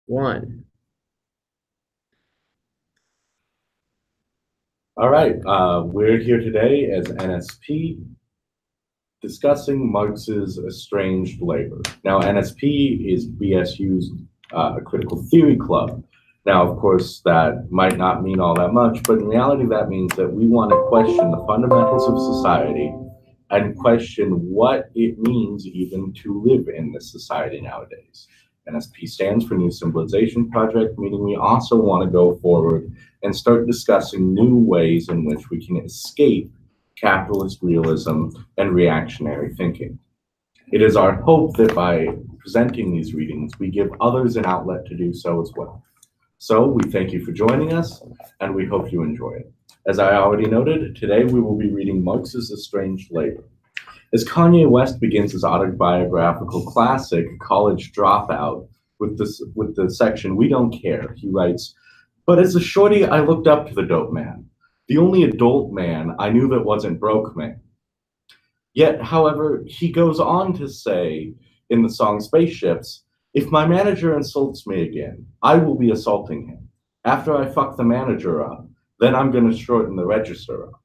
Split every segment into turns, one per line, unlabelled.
One.
All right, we're here today as NSP discussing Marx's Estranged Labor. Now, NSP is BSU's critical theory club. Now, of course, that might not mean all that much, but in reality, that means that we want to question the fundamentals of society and question what it means even to live in this society nowadays. NSP stands for New Civilization Project, meaning we also want to go forward and start discussing new ways in which we can escape capitalist realism and reactionary thinking. It is our hope that by presenting these readings, we give others an outlet to do so as well. So we thank you for joining us, and we hope you enjoy it. As I already noted, today we will be reading Marx's Estranged Labor. As Kanye West begins his autobiographical classic, College Dropout, with the section, "We Don't Care," he writes, "But as a shorty, I looked up to the dope man, the only adult man I knew that wasn't broke man." Yet, however, he goes on to say in the song Spaceships, "If my manager insults me again, I will be assaulting him. After I fuck the manager up, then I'm going to shorten the register up."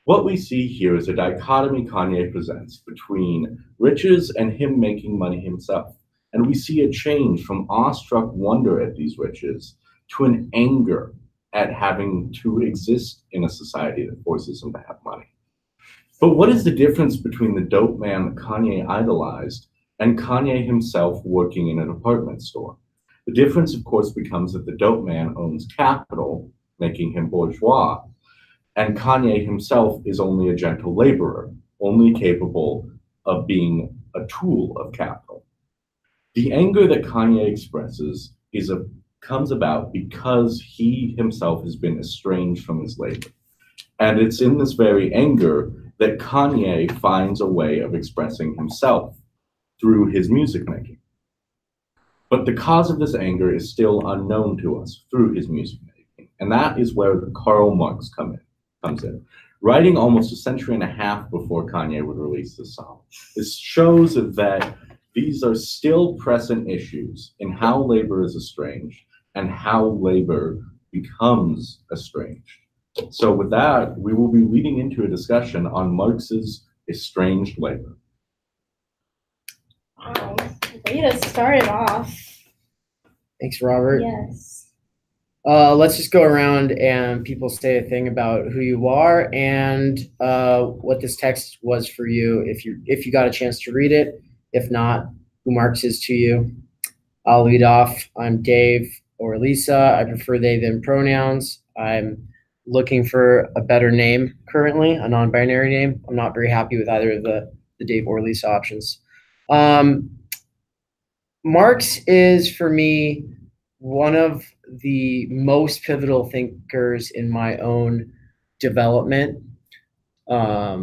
What we see here is a dichotomy Kanye presents between riches and him making money himself. And we see a change from awestruck wonder at these riches to an anger at having to exist in a society that forces him to have money. But what is the difference between the dope man that Kanye idolized and Kanye himself working in a department store? The difference, of course, becomes that the dope man owns capital, making him bourgeois, and Kanye himself is only a gentle laborer, only capable of being a tool of capital. The anger that Kanye expresses comes about because he himself has been estranged from his labor. And it's in this very anger that Kanye finds a way of expressing himself through his music making. But the cause of this anger is still unknown to us through his music making. And that is where Karl Marx comes in. Writing almost a century and a half before Kanye would release this song. This shows that these are still present issues in how labor is estranged and how labor becomes estranged. So with that, we will be leading into a discussion on Marx's Estranged Labor.
Wow, way to start it off.
Thanks, Robert.
Yes.
Let's just go around and people say a thing about who you are and what this text was for you if you got a chance to read it. If not, who Marx is to you. I'll lead off. I'm Dave or Lisa. I prefer they, them pronouns. I'm looking for a better name currently, a non-binary name. I'm not very happy with either of the Dave or Lisa options. Marx is, for me, one of the most pivotal thinkers in my own development. I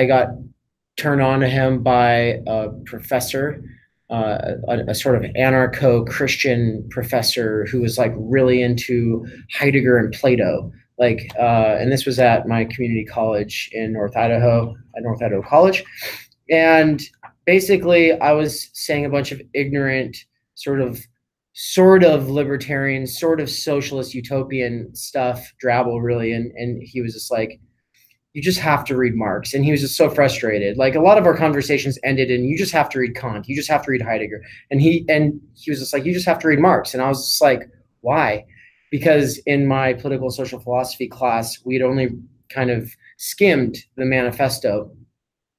got turned on to him by a professor, a sort of anarcho-Christian professor who was like really into Heidegger and Plato. And this was at my community college in North Idaho, at North Idaho College. And basically, I was saying a bunch of ignorant, sort of libertarian, sort of socialist utopian stuff, drabble really. And he was just like, you just have to read Marx. And he was just so frustrated. Like a lot of our conversations ended in, you just have to read Kant. You just have to read Heidegger. And he was just like, you just have to read Marx. And I was just like, why? Because in my political social philosophy class, we'd only kind of skimmed the manifesto.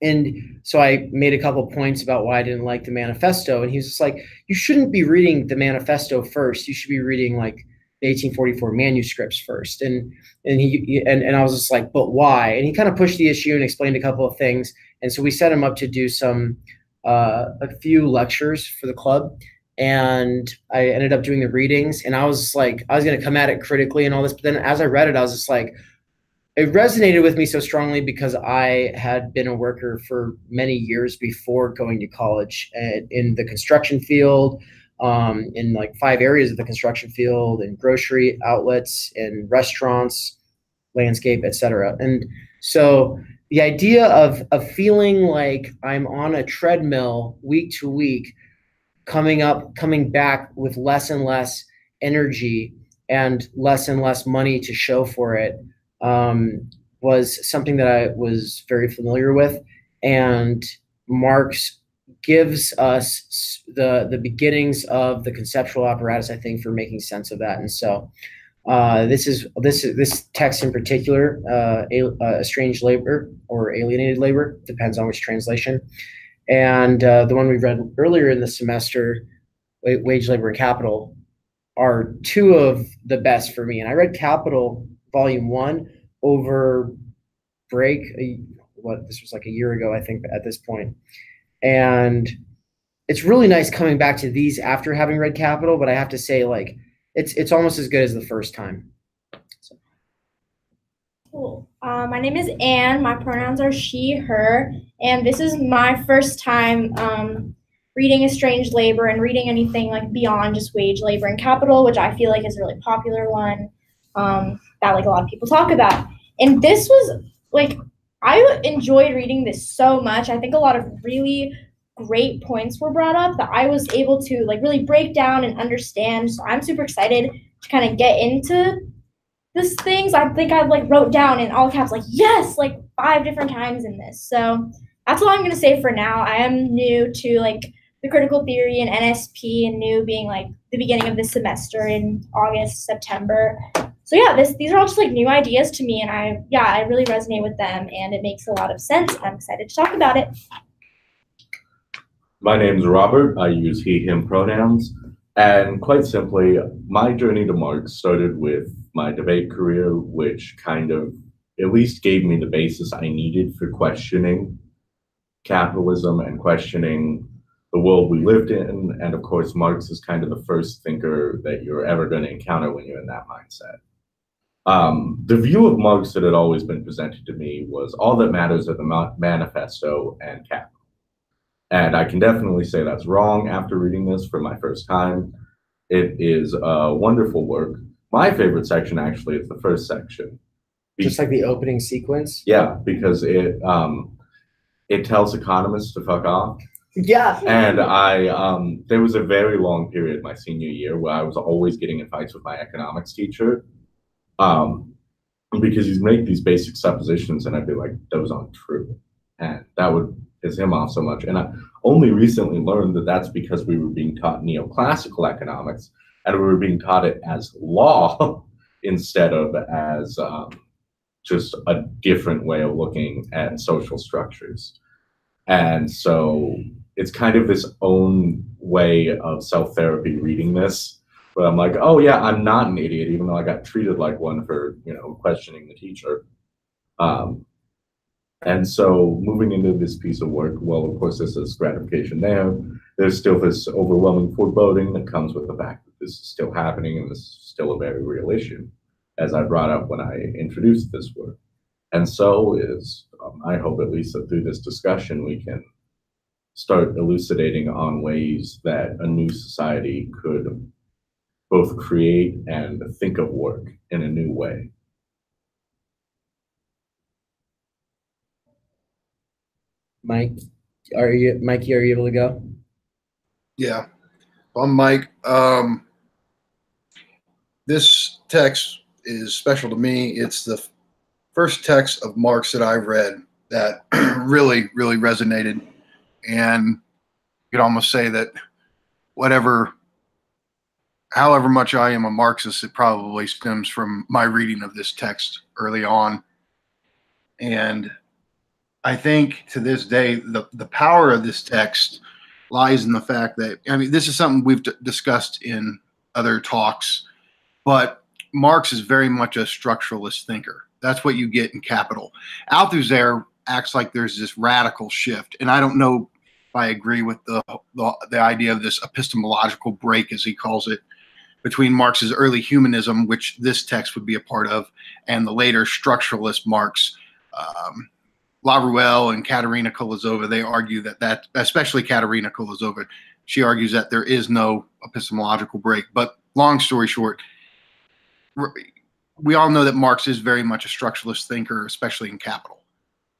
And so I made a couple points about why I didn't like the manifesto. And he was just like, you shouldn't be reading the manifesto first. You should be reading like the 1844 manuscripts first. And I was just like, but why? And he kind of pushed the issue and explained a couple of things. And so we set him up to do a few lectures for the club. And I ended up doing the readings. And I was like, I was going to come at it critically and all this. But then as I read it, I was just like, it resonated with me so strongly because I had been a worker for many years before going to college in the construction field, in like 5 areas of the construction field, in grocery outlets, in restaurants, landscape, etc. And so the idea of feeling like I'm on a treadmill week to week, coming back with less and less energy and less money to show for it, was something that I was very familiar with. And Marx gives us the beginnings of the conceptual apparatus, I think, for making sense of that. And so this text in particular, estranged labor or alienated labor, depends on which translation. And the one we read earlier in the semester, Wage, Labor, and Capital, are two of the best for me. And I read Capital Volume 1 over break. This was like a year ago, I think, at this point. And it's really nice coming back to these after having read Capital, but I have to say, like, it's almost as good as the first time. So.
Cool. My name is Anne. My pronouns are she, her, and this is my first time reading Estranged Labor and reading anything like beyond just Wage, Labor, and Capital, which I feel like is a really popular one that like a lot of people talk about. And this was like, I enjoyed reading this so much. I think a lot of really great points were brought up that I was able to like really break down and understand. So I'm super excited to kind of get into these things. I think I like wrote down in all caps like yes, like 5 different times in this. So that's all I'm gonna say for now. I am new to like the critical theory and NSP, and new being like the beginning of this semester in August, September. So yeah, these are all just like new ideas to me, and I really resonate with them, and it makes a lot of sense. I'm excited to talk about it.
My name's Robert. I use he, him pronouns. And quite simply, my journey to Marx started with my debate career, which kind of at least gave me the basis I needed for questioning capitalism and questioning the world we lived in. And of course, Marx is kind of the first thinker that you're ever going to encounter when you're in that mindset. The view of Marx that had always been presented to me was all that matters are the manifesto and capital. And I can definitely say that's wrong after reading this for my first time. It is a wonderful work. My favorite section actually is the first section.
Just like the opening sequence?
Yeah, because it tells economists to fuck off.
Yeah.
And there was a very long period my senior year where I was always getting in fights with my economics teacher because he'd make these basic suppositions and I'd be like, those aren't true. And that would piss him off so much. And I only recently learned that that's because we were being taught neoclassical economics and we were being taught it as law instead of as just a different way of looking at social structures. And so it's kind of this own way of self-therapy reading this, but I'm like, oh yeah, I'm not an idiot, even though I got treated like one for, questioning the teacher. And so moving into this piece of work, well, of course, there's this gratification there. There's still this overwhelming foreboding that comes with the fact that this is still happening and this is still a very real issue, as I brought up when I introduced this work. And so I hope at least that through this discussion, we can start elucidating on ways that a new society could both create and think of work in a new way.
Mikey, are you able to go?
Yeah, I'm Mike. This text is special to me. It's the first text of Marx that I've read that really, really resonated. And you could almost say that however much I am a Marxist, it probably stems from my reading of this text early on. And I think to this day, the power of this text lies in the fact that, this is something we've discussed in other talks, but Marx is very much a structuralist thinker. That's what you get in Capital. Althusser acts like there's this radical shift, and I don't know if I agree with the idea of this epistemological break, as he calls it, between Marx's early humanism, which this text would be a part of, and the later structuralist Marx. Laruelle and Katerina Kolozova, they argue that especially Katerina Kolozova, she argues that there is no epistemological break. But long story short, we all know that Marx is very much a structuralist thinker, especially in Capital.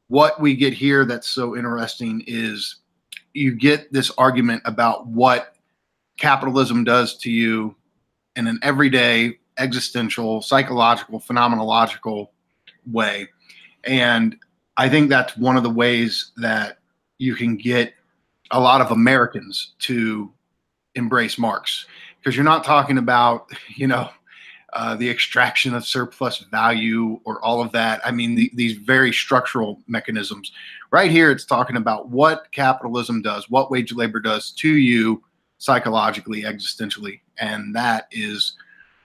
What we get here that's so interesting is you get this argument about what capitalism does to you in an everyday, existential, psychological, phenomenological way. And I think that's one of the ways that you can get a lot of Americans to embrace Marx, because you're not talking about, the extraction of surplus value or all of that. I mean, these very structural mechanisms. Right here, it's talking about what capitalism does, what wage labor does to you psychologically, existentially. And that is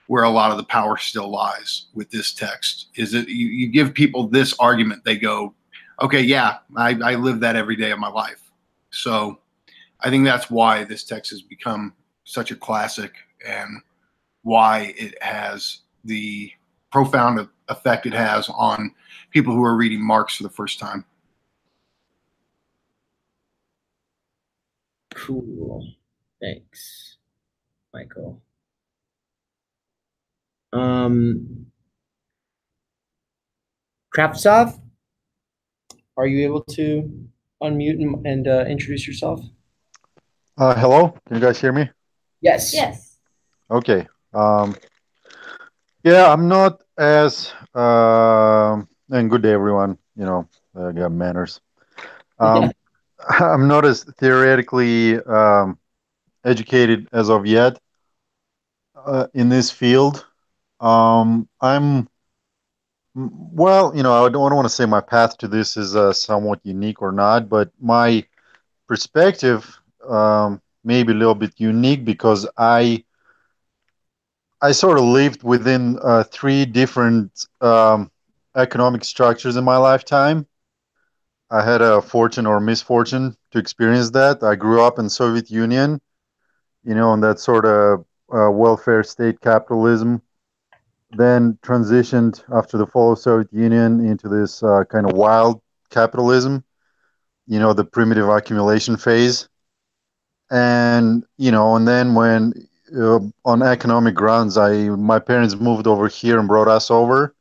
where a lot of the power still lies with this text, is that you give people this argument, they go, okay, yeah, I live that every day of my life. So I think that's why this text has become such a classic, and why it has the profound effect it has on people who are reading Marx for the first time.
Cool. Thanks, Michael. Kravtsov, are you able to unmute and introduce yourself?
Hello, can you guys hear me?
Yes.
Yes.
Okay. Yeah, I'm not as and good day, everyone. I got manners. I'm not as theoretically educated as of yet in this field. I'm well, I don't want to say my path to this is somewhat unique or not, but my perspective may be a little bit unique because I sort of lived within three different economic structures in my lifetime. I had a fortune or misfortune to experience that. I grew up in Soviet Union, in that sort of welfare state capitalism. Then transitioned after the fall of Soviet Union into this kind of wild capitalism, the primitive accumulation phase. And then when on economic grounds, my parents moved over here and brought us over,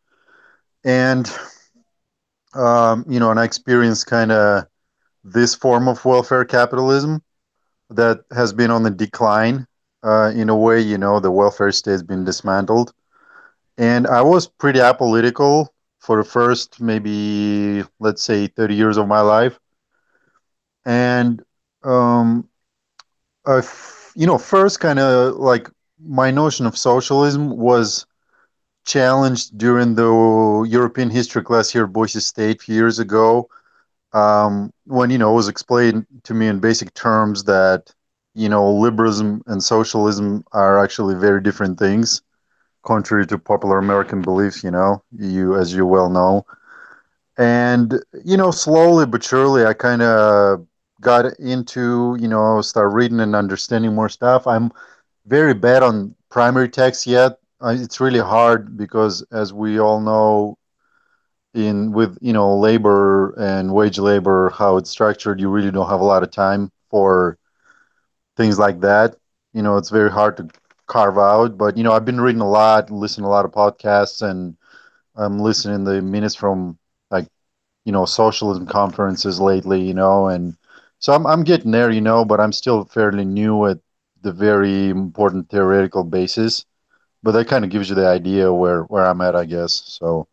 and and I experienced kind of this form of welfare capitalism that has been on the decline. In a way, the welfare state's been dismantled, and I was pretty apolitical for the first maybe, let's say, 30 years of my life, and first kind of like my notion of socialism was challenged during the European history class here at Boise State a few years ago, when it was explained to me in basic terms that liberalism and socialism are actually very different things, contrary to popular American beliefs. As you well know, and slowly but surely, I kind of got into start reading and understanding more stuff. I'm very bad on primary text yet. It's really hard because, as we all know, in with labor and wage labor, how it's structured, you really don't have a lot of time for things like that. It's very hard to carve out. But I've been reading a lot, listening to a lot of podcasts, and I'm listening to the minutes from like socialism conferences lately. And so I'm getting there. But I'm still fairly new at the very important theoretical basis. But that kind of gives you the idea where I'm at, I guess. So.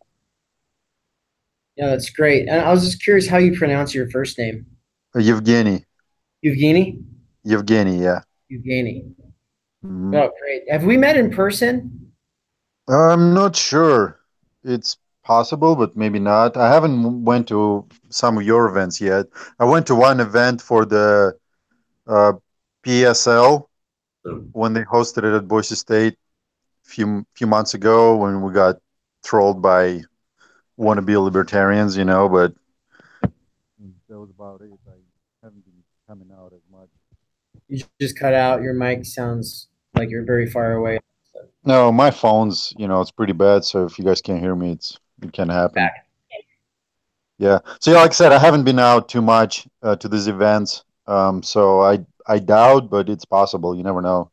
Yeah, that's great. And I was just curious how you pronounce your first name.
Yevgeny.
Evgeny?
Yevgeny, yeah.
Evgeny.
Mhm.
Oh, great. Have we met in person?
I'm not sure. It's possible, but maybe not. I haven't went to some of your events yet. I went to one event for the uh, PSL when they hosted it at Boise State few months ago when we got trolled by wannabe libertarians, but that was about it. I haven't been coming out as much.
You just cut out. Your mic sounds like you're very far away.
No, my phone's, it's pretty bad. So if you guys can't hear me, it can happen.
Back.
Yeah. So yeah, like I said, I haven't been out too much to these events. So I doubt, but it's possible. You never know.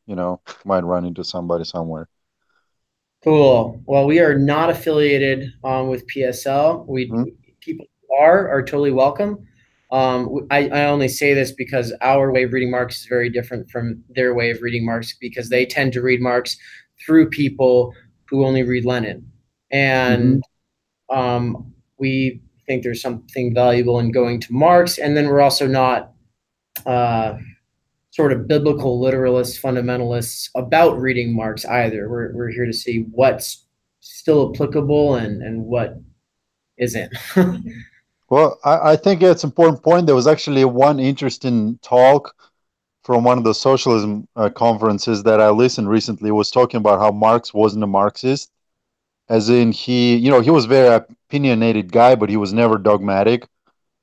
Might run into somebody somewhere.
Cool. Well, we are not affiliated with PSL. People who are totally welcome. I only say this because our way of reading Marx is very different from their way of reading Marx, because they tend to read Marx through people who only read Lenin. And we think there's something valuable in going to Marx. And then we're also not sort of biblical literalists, fundamentalists about reading Marx either. We're here to see what's still applicable and what isn't.
Well, I think it's an important point. There was actually one interesting talk from one of the socialism conferences that I listened recently. Was talking about how Marx wasn't a Marxist, as in he was a very opinionated guy, but he was never dogmatic.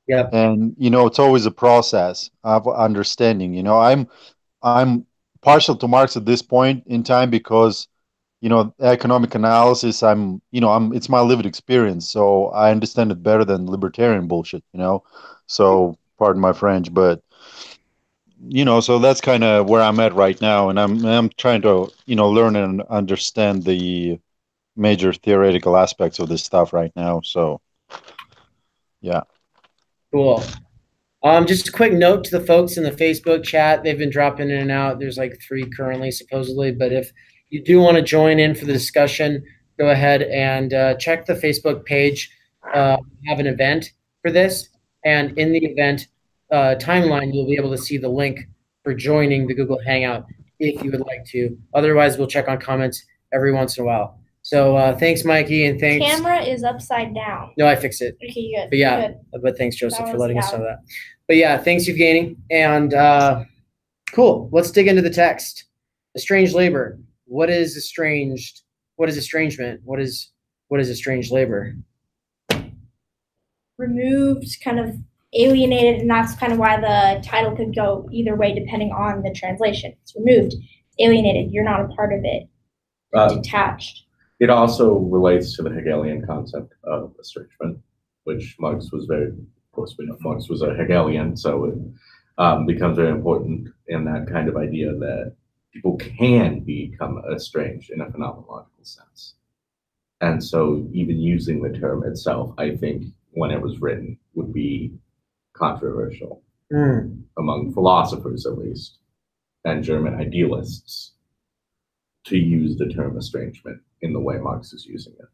Yeah.
And it's always a process of understanding. I'm partial to Marx at this point in time because economic analysis, it's my lived experience, so I understand it better than libertarian bullshit, so pardon my French, but so that's kind of where I'm at right now, and I'm trying to learn and understand the major theoretical aspects of this stuff right now. So yeah.
Cool. Just a quick note to the folks in the Facebook chat. They've been dropping in and out. There's like 3 currently, supposedly. But if you do want to join in for the discussion, go ahead and check the Facebook page. We have an event for this. And in the event timeline, you'll be able to see the link for joining the Google Hangout if you would like to. Otherwise, we'll check on comments every once in a while. So thanks, Mikey, and thanks.
Camera is upside down.
No, I fixed it.
Okay, good.
But yeah,
good.
but thanks, Joseph, for letting us know
down.
that. But yeah, thanks, Evgeny. And cool. Let's dig into the text. Estranged labor. What is estranged? What is estrangement? What is estranged labor?
Removed, kind of alienated, and that's kind of why the title could go either way depending on the translation. It's removed, alienated. You're not a part of it. Detached.
It also relates to the Hegelian concept of estrangement, which Marx was of course, we know Marx was a Hegelian, so it becomes very important in that kind of idea that people can become estranged in a phenomenological sense. And so even using the term itself, I think, when it was written, would be controversial among philosophers, at least, and German idealists, to use the term estrangement in the way Marx is using it.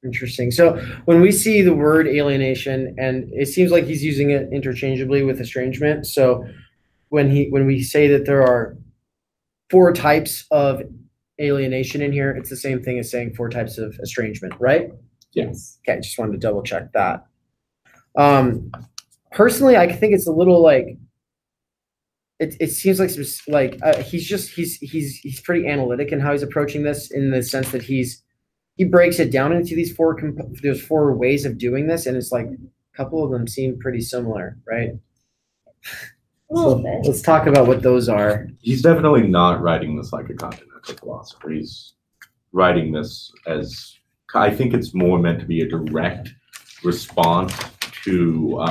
Interesting. So when we see the word alienation, and it seems like he's using it interchangeably with estrangement. So when we say that there are 4 types of alienation in here, it's the same thing as saying 4 types of estrangement, right?
Yes.
Okay, just wanted to double check that. Personally, I think it's a little like it seems like he's pretty analytic in how he's approaching this, in the sense that he breaks it down into these 4 ways of doing this, and it's like a couple of them seem pretty similar, right?
A little bit.
Let's talk about what those are.
He's definitely not writing this like a continental philosopher. He's writing this as, I think it's more meant to be a direct response to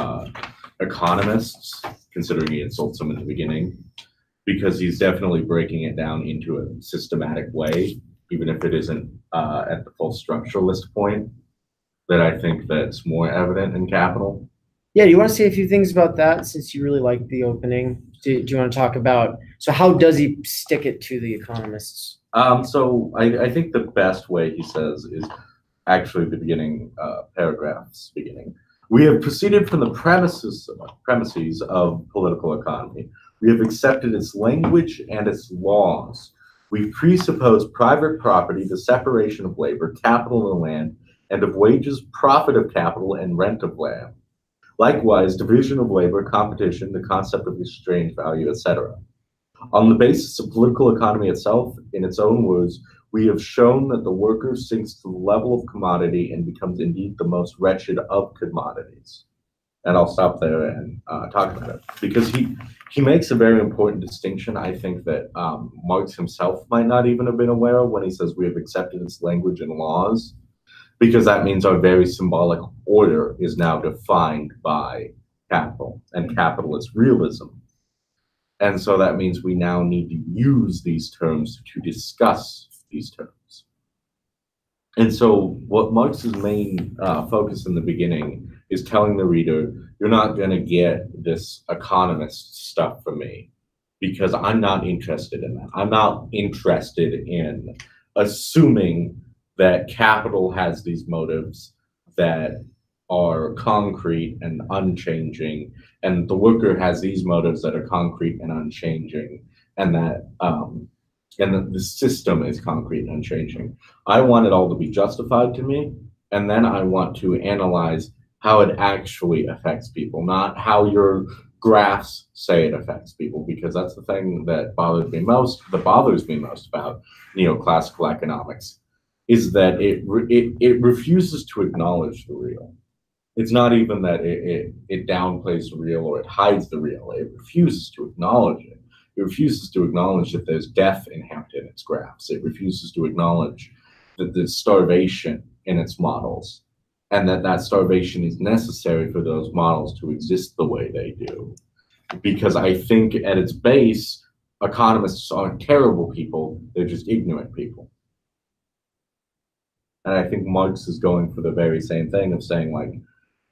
economists, considering he insults them in the beginning, because he's definitely breaking it down into a systematic way, even if it isn't at the full structuralist point, that I think that's more evident in Capital.
Yeah, do you want to say a few things about that, since you really liked the opening? Do you want to talk about, so how does he stick it to the economists?
So I think the best way he says is actually the beginning paragraphs beginning. We have proceeded from the premises of political economy. We have accepted its language and its laws. We presuppose private property, the separation of labor, capital and land, and of wages, profit of capital, and rent of land. Likewise, division of labor, competition, the concept of exchange value, etc. On the basis of political economy itself, in its own words, we have shown that the worker sinks to the level of commodity and becomes indeed the most wretched of commodities. And I'll stop there and talk about it, because he makes a very important distinction, I think, that Marx himself might not even have been aware of when he says we have accepted its language and laws, because that means our very symbolic order is now defined by capital, and capitalist realism. And so that means we now need to use these terms to discuss these terms. And so what Marx's main focus in the beginning is telling the reader You're not going to get this economist stuff from me because I'm not interested in that. I'm not interested in assuming that capital has these motives that are concrete and unchanging, and the worker has these motives that are concrete and unchanging, and that the system is concrete and unchanging. I want it all to be justified to me, and then I want to analyze how it actually affects people, not how your graphs say it affects people, because that's the thing that bothers me most about neoclassical economics, is that it refuses to acknowledge the real. It's not even that it downplays the real or it hides the real. It refuses to acknowledge it. It refuses to acknowledge that there's death inherent in its graphs. It refuses to acknowledge that there's starvation in its models, and that starvation is necessary for those models to exist the way they do. Because I think at its base, economists aren't terrible people, they're just ignorant people. And I think Marx is going for the very same thing of saying, like,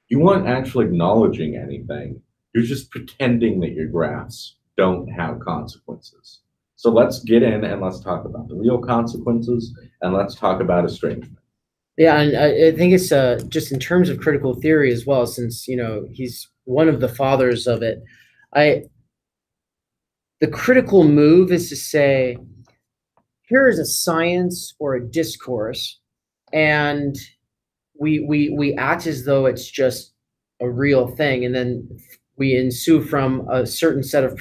you aren't actually acknowledging anything, you're just pretending that your graphs don't have consequences. So let's get in and let's talk about the real consequences, and let's talk about estrangement.
Yeah, and I think it's just in terms of critical theory as well, since he's one of the fathers of it. The critical move is to say, here is a science or a discourse, and we act as though it's just a real thing, and then we ensue from a certain set of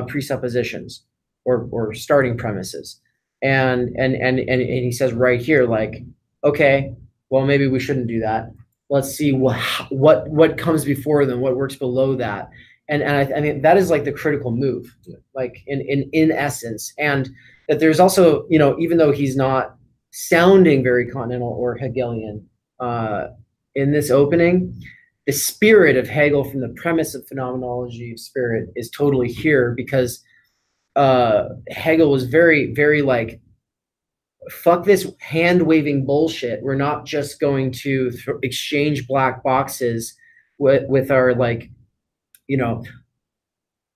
presuppositions or starting premises, and he says right here, like, okay, well, maybe we shouldn't do that. Let's see what comes before them, what works below that, and I mean that is like the critical move, like in essence, and that there's also even though he's not sounding very continental or Hegelian in this opening, the spirit of Hegel from the premise of phenomenology of spirit is totally here, because Hegel was very, very like, fuck this hand-waving bullshit. We're not just going to exchange black boxes with our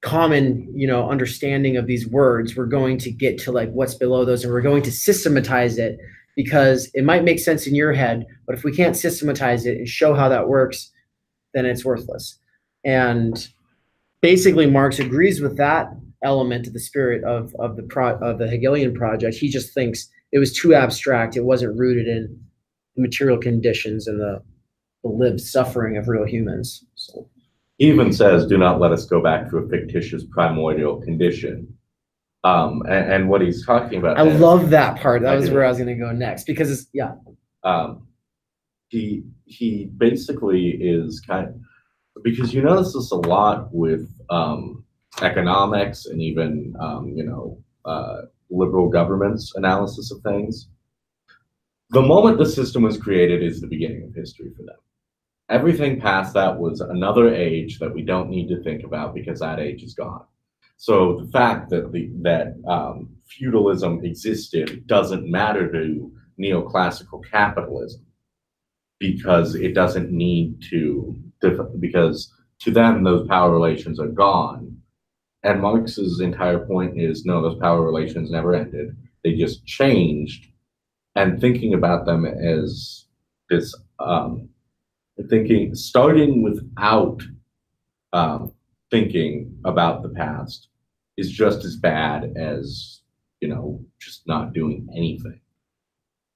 common understanding of these words. We're going to get to like what's below those, and we're going to systematize it, because it might make sense in your head, but if we can't systematize it and show how that works, then it's worthless. And basically Marx agrees with that element of the spirit of the Hegelian project. He just thinks it was too abstract. It wasn't rooted in the material conditions and the lived suffering of real humans. So
he even says, do not let us go back to a fictitious primordial condition. And what he's talking about,
I love that part. That was where I was going to go next, because it's, yeah.
He basically is kind of, because you notice this a lot with economics and even liberal governments analysis of things. The moment the system was created is the beginning of history for them. Everything past that was another age that we don't need to think about, because that age is gone. So the fact that feudalism existed doesn't matter to neoclassical capitalism, because it doesn't need to, because to them those power relations are gone. And Marx's entire point is, no, those power relations never ended. They just changed. And thinking about them as this, starting without thinking about the past is just as bad as, just not doing anything,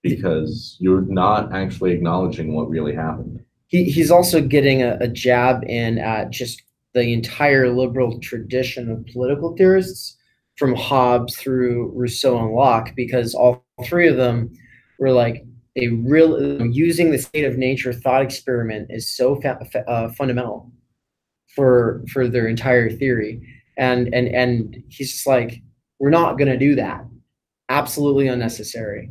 because you're not actually acknowledging what really happened.
He's also getting a jab in at just the entire liberal tradition of political theorists, from Hobbes through Rousseau and Locke, because all three of them were like, using the state of nature thought experiment is so fundamental for their entire theory, and he's just like, we're not going to do that, absolutely unnecessary,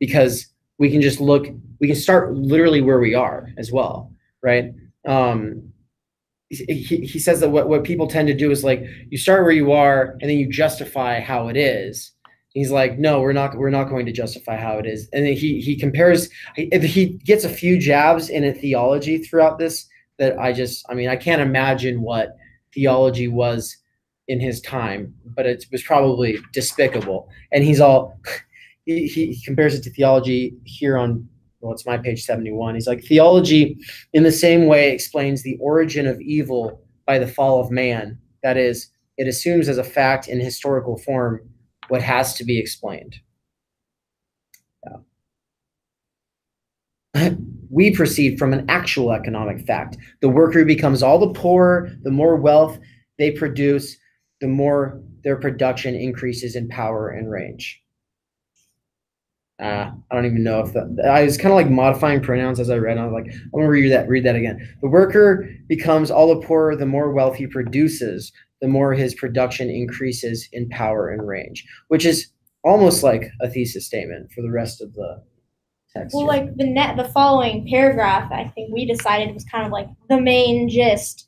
because we can just we can start literally where we are as well, right? He says that what people tend to do is like, you start where you are and then you justify how it is. He's like, no, we're not going to justify how it is. And then he compares, he gets a few jabs in a theology throughout this that I mean, I can't imagine what theology was in his time, but it was probably despicable. And he's all, he compares it to theology here on, well, it's my page 71. He's like, theology in the same way explains the origin of evil by the fall of man. That is, it assumes as a fact in historical form what has to be explained. We proceed from an actual economic fact. The worker becomes all the poorer, the more wealth they produce, the more their production increases in power and range. I don't even know if I was kind of like modifying pronouns as I read. I was like, I'm gonna read that again. The worker becomes all the poorer, the more wealth he produces, the more his production increases in power and range, which is almost like a thesis statement for the rest of the text.
Well, like the following paragraph, I think we decided was kind of like the main gist.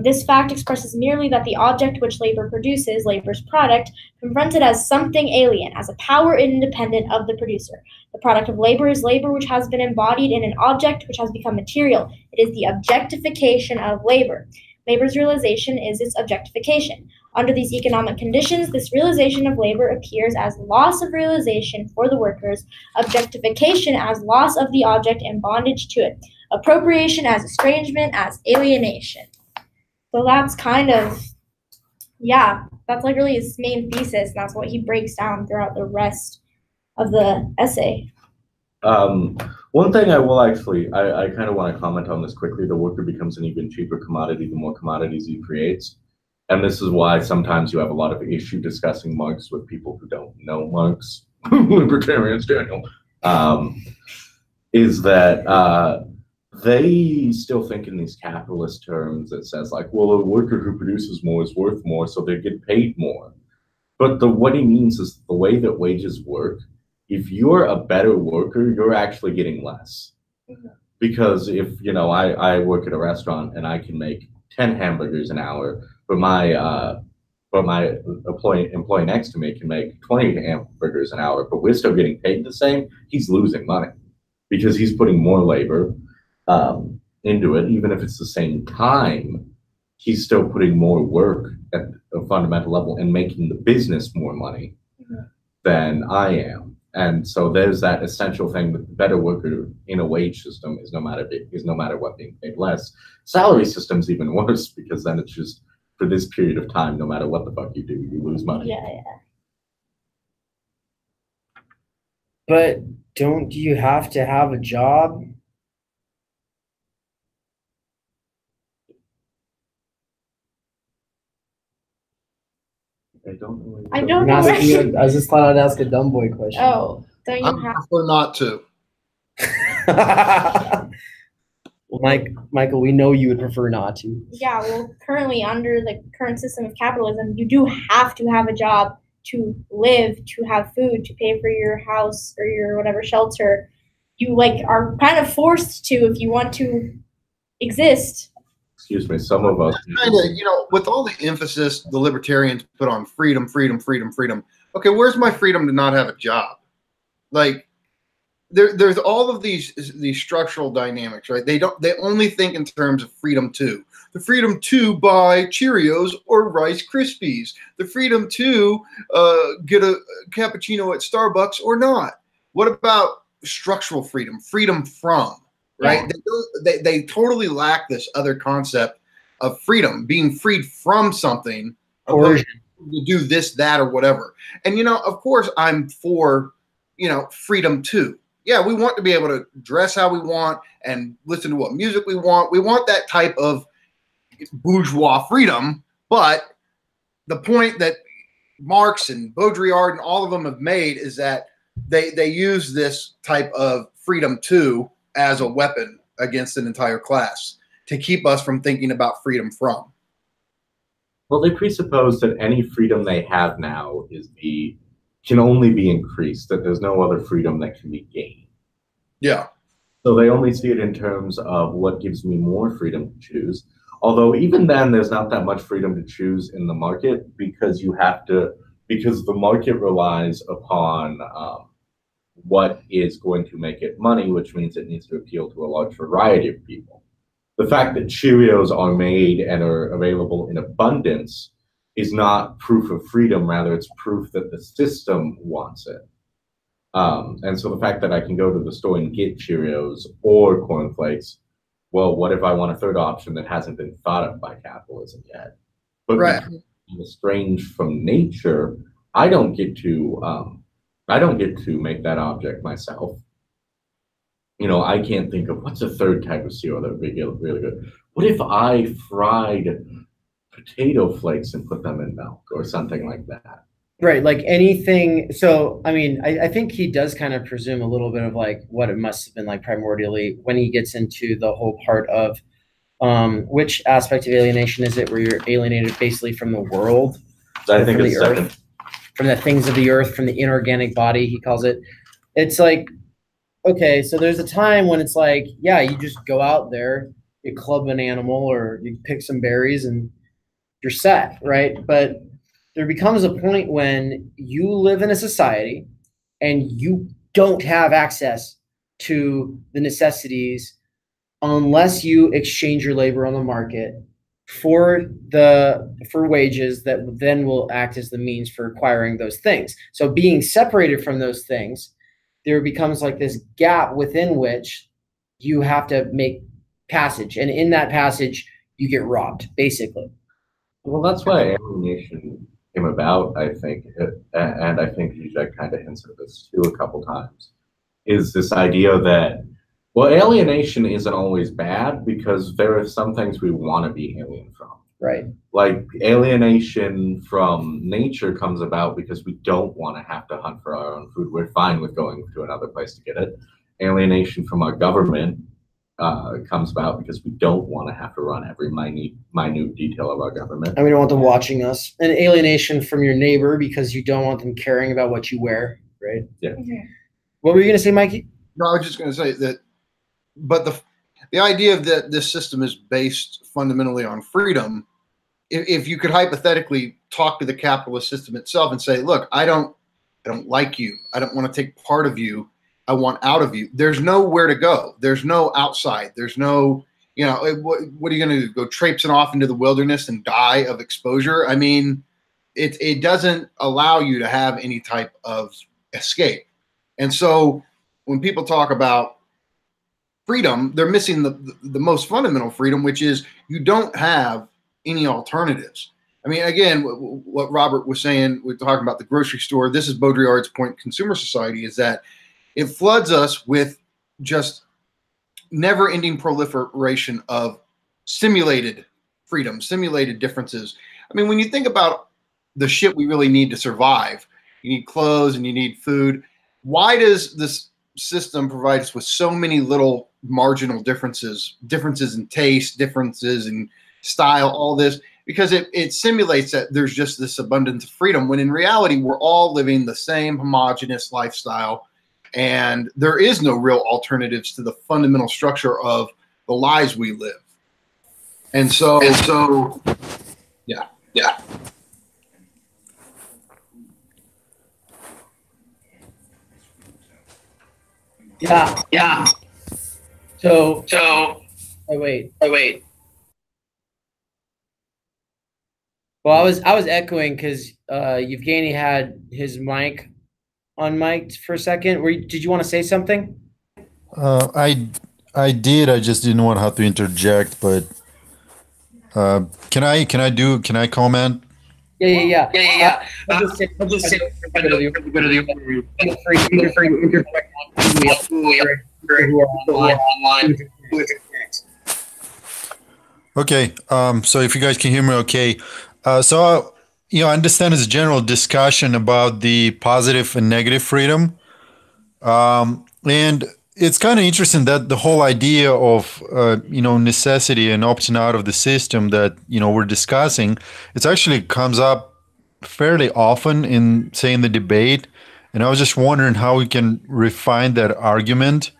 This fact expresses merely that the object which labor produces, labor's product, confronted as something alien, as a power independent of the producer. The product of labor is labor which has been embodied in an object which has become material. It is the objectification of labor. Labor's realization is its objectification. Under these economic conditions, this realization of labor appears as loss of realization for the workers, objectification as loss of the object and bondage to it, appropriation as estrangement, as alienation. So that's kind of, yeah, that's like really his main thesis, and that's what he breaks down throughout the rest of the essay.
One thing I will actually, I kind of want to comment on this quickly. The worker becomes an even cheaper commodity the more commodities he creates. And this is why sometimes you have a lot of issue discussing Marx with people who don't know Marx, libertarians, Daniel, is that they still think in these capitalist terms that says like, well, a worker who produces more is worth more, so they get paid more. But what he means is the way that wages work, if you're a better worker, you're actually getting less. Mm-hmm. Because if, you know, I work at a restaurant and I can make 10 hamburgers an hour, but my employee next to me can make 20 hamburgers an hour, but we're still getting paid the same, he's losing money because he's putting more labor into it. Even if it's the same time, he's still putting more work at a fundamental level and making the business more money than I am. And so there's that essential thing that the better worker in a wage system is no matter what, being paid less. Salary system's even worse because then it's just for this period of time, no matter what the fuck you do, you lose money.
Yeah.
But don't you have to have a job?
I don't know.
I just thought I'd ask a dumb boy question.
Oh, don't you
I prefer not to.
Well, Michael, we know you would prefer not to.
Yeah, well, currently under the current system of capitalism, you do have to have a job to live, to have food, to pay for your house or your whatever shelter. You like are kind of forced to if you want to exist.
Excuse me, some of us
kind of, you know, with all the emphasis the libertarians put on freedom. Okay, where's my freedom to not have a job? Like, there's all of these structural dynamics, right? They only think in terms of freedom to. The freedom to buy Cheerios or Rice Krispies. The freedom to get a cappuccino at Starbucks or not. What about structural freedom? Freedom from. Right? Yeah. They totally lack this other concept of freedom, being freed from something, to do this, that, or whatever. And, you know, of course, I'm for, you know, freedom too. Yeah, we want to be able to dress how we want and listen to what music we want. We want that type of bourgeois freedom. But the point that Marx and Baudrillard and all of them have made is that they use this type of freedom too as a weapon against an entire class to keep us from thinking about freedom from.
Well, they presuppose that any freedom they have now can only be increased, that there's no other freedom that can be gained.
Yeah.
So they only see it in terms of what gives me more freedom to choose. Although even then, there's not that much freedom to choose in the market because the market relies upon what is going to make it money, which means it needs to appeal to a large variety of people. the fact that Cheerios are made and are available in abundance is not proof of freedom. Rather, it's proof that the system wants it. And so the fact that I can go to the store and get Cheerios or cornflakes, well, what if I want a third option that hasn't been thought of by capitalism yet? But
Right.
because I'm estranged from nature, I don't get to make that object myself. I can't think of what's a third type of cereal that would be really good. What if I fried potato flakes and put them in milk or something like that?
Right, like anything. So, I mean, I think he does kind of presume a little bit of like what it must have been like primordially when he gets into the whole part of which aspect of alienation is it where you're alienated basically from the world,
I think
from
it's
the
second.
earth, from the things of the earth, from the inorganic body, he calls it. It's like, okay, so there's a time when it's like, yeah, you just go out there, you club an animal or you pick some berries and you're set, right? But there becomes a point when you live in a society and you don't have access to the necessities unless you exchange your labor on the market for wages that then will act as the means for acquiring those things. So being separated from those things, there becomes like this gap within which you have to make passage, and in that passage you get robbed, basically.
Well, that's why alienation came about, I think, and I think Zizek kind of hints at this too a couple times, is this idea that, well, alienation isn't always bad because there are some things we want to be alien from.
Right.
Like alienation from nature comes about because we don't want to have to hunt for our own food. We're fine with going to another place to get it. Alienation from our government comes about because we don't want to have to run every minute detail of our government.
And we don't want them watching us. And alienation from your neighbor because you don't want them caring about what you wear, right?
Yeah.
Okay.
What were you going to say, Mikey?
No, I was just going to say that, but the idea of that this system is based fundamentally on freedom. If you could hypothetically talk to the capitalist system itself and say, look, I don't like you. I don't want to take part of you. I want out of you. There's nowhere to go. There's no outside. There's no, what are you going to do? Go traipsing off into the wilderness and die of exposure? I mean, it doesn't allow you to have any type of escape. And so when people talk about freedom, they're missing the most fundamental freedom, which is you don't have any alternatives. I mean, again, what Robert was saying, we're talking about the grocery store. This is Baudrillard's point, consumer society, is that it floods us with just never-ending proliferation of simulated freedom, simulated differences. I mean, when you think about the shit we really need to survive, you need clothes and you need food. Why does this system provide us with so many little marginal differences in taste, differences in style, all this? Because it simulates that there's just this abundance of freedom, when in reality, we're all living the same homogenous lifestyle. And there is no real alternatives to the fundamental structure of the lives we live. And so yeah.
Yeah. So oh wait. Well, I was echoing because Evgeny had his mic unmiked for a second. Did you want to say something?
I did. I just didn't want to have to interject. But can I comment?
Yeah. I'll just say. Feel free to interject who are online.
Okay. So if you guys can hear me, okay. So I understand it's a general discussion about the positive and negative freedom, and it's kind of interesting that the whole idea of necessity and opting out of the system that we're discussing, it actually comes up fairly often in, say, in the debate. And I was just wondering how we can refine that argument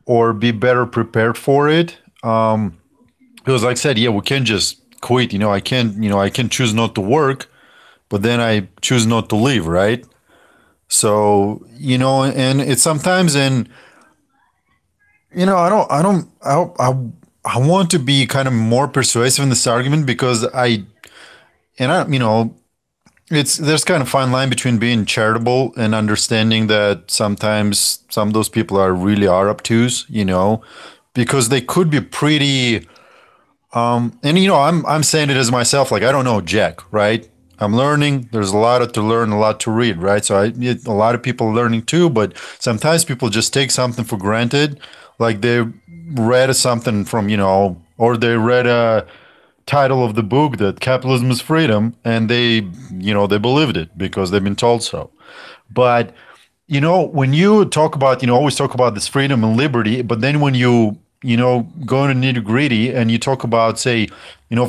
or be better prepared for it. Because, like I said, yeah, we can't just quit. I can choose not to work, but then I choose not to live, right? So and it's sometimes, and I I want to be kind of more persuasive in this argument because it's there's kind of fine line between being charitable and understanding that sometimes some of those people are obtuse, because they could be pretty. And I'm saying it as myself, like I don't know Jack, right? I'm learning. There's a lot to learn, a lot to read, right? So a lot of people are learning too, but sometimes people just take something for granted, like they read something from, or they read a title of the book that capitalism is freedom, and they believed it because they've been told so. But when you talk about, always talk about this freedom and liberty, but then when go into nitty gritty and you talk about, say,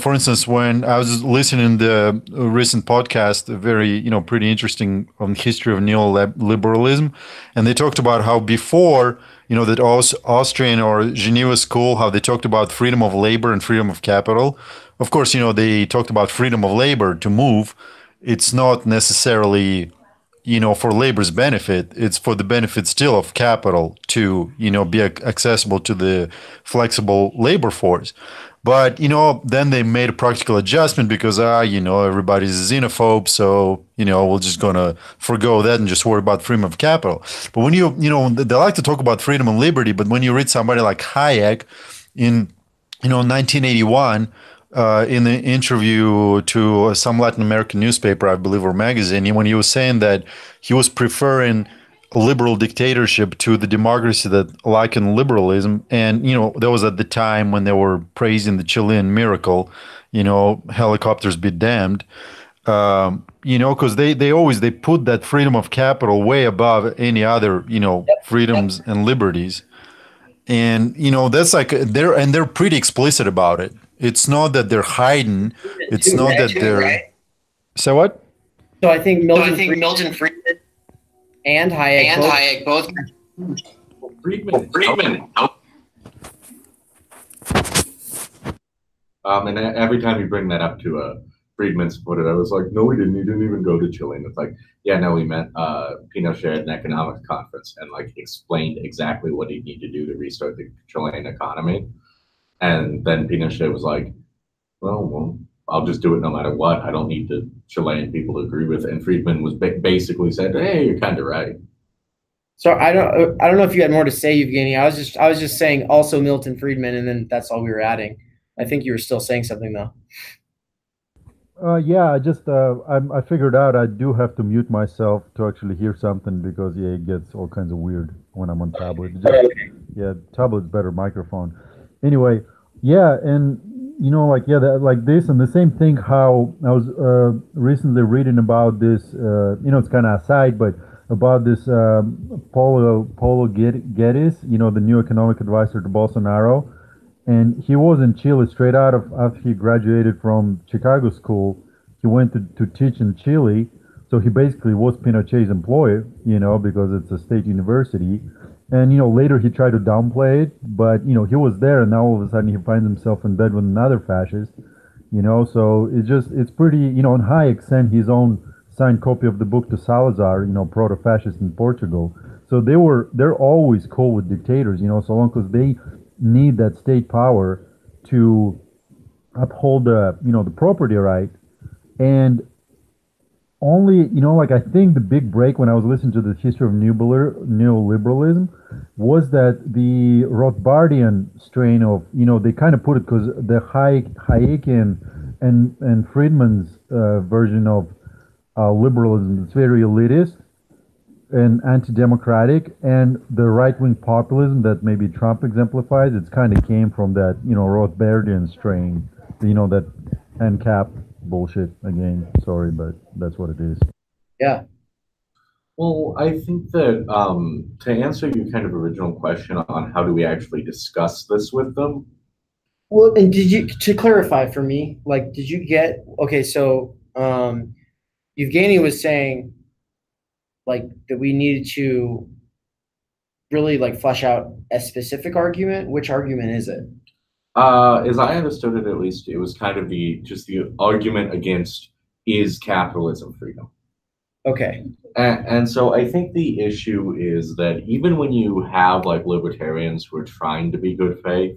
for instance, when I was listening to the recent podcast, a very, pretty interesting on history of neoliberalism, and they talked about how before, that Austrian or Geneva school, how they talked about freedom of labor and freedom of capital. Of course, they talked about freedom of labor to move. It's not necessarily for labor's benefit. It's for the benefit still of capital to, be accessible to the flexible labor force. But, then they made a practical adjustment because, everybody's a xenophobe. So, we're just going to forego that and just worry about freedom of capital. But when they like to talk about freedom and liberty, but when you read somebody like Hayek in, 1981, in the interview to some Latin American newspaper, I believe, or magazine, when he was saying that he was preferring a liberal dictatorship to the democracy that likened liberalism. And, that was at the time when they were praising the Chilean miracle, helicopters be damned. Because they put that freedom of capital way above any other, freedoms and liberties. And that's like they're pretty explicit about it. It's not that they're hiding. It's not that they're right? So what?
So I think Milton Friedman and Hayek both.
Friedman. And every time you bring that up to a Friedman supporter, I was like, no, he didn't. He didn't even go to Chile. And it's like, yeah, no, we met Pinochet at an economics conference and like explained exactly what he'd need to do to restart the Chilean economy. And then Pinochet was like, well, I'll just do it no matter what. I don't need the Chilean people to agree with it. And Friedman was basically said, hey, you're kind of right.
So I don't know if you had more to say, Evgeny. I was just saying also Milton Friedman, and then that's all we were adding. I think you were still saying something though.
Yeah, I figured out I do have to mute myself to actually hear something because it gets all kinds of weird when I'm on tablet. Tablet's better microphone. Anyway, yeah, and like this and the same thing. How I was recently reading about this. It's kind of aside, but about this Paulo Guedes, the new economic advisor to Bolsonaro. And he was in Chile straight out of after he graduated from Chicago school. He went to teach in Chile. So he basically was Pinochet's employee, because it's a state university. And, later he tried to downplay it, but, he was there and now all of a sudden he finds himself in bed with another fascist, so it's pretty, and Hayek sent his own signed copy of the book to Salazar, proto-fascist in Portugal. So they're always cool with dictators, so long as they need that state power to uphold the property right. And only, I think the big break when I was listening to the history of neoliberalism was that the Rothbardian strain of, they kind of put it because the Hayekian and Friedman's version of liberalism is very elitist and anti-democratic, and the right-wing populism that maybe Trump exemplifies, it's kind of came from that, Rothbardian strain, that ANCAP bullshit again. Sorry, but that's what it is.
Yeah.
Well, I think that to answer your kind of original question on how do we actually discuss this with them.
Well, and to clarify for me, like, did you get, okay, so Evgeny was saying, like, that we needed to really, like, flesh out a specific argument. Which argument is it?
As I understood it, at least, it was kind of the argument against is capitalism freedom.
Okay.
And so I think the issue is that even when you have like libertarians who are trying to be good faith,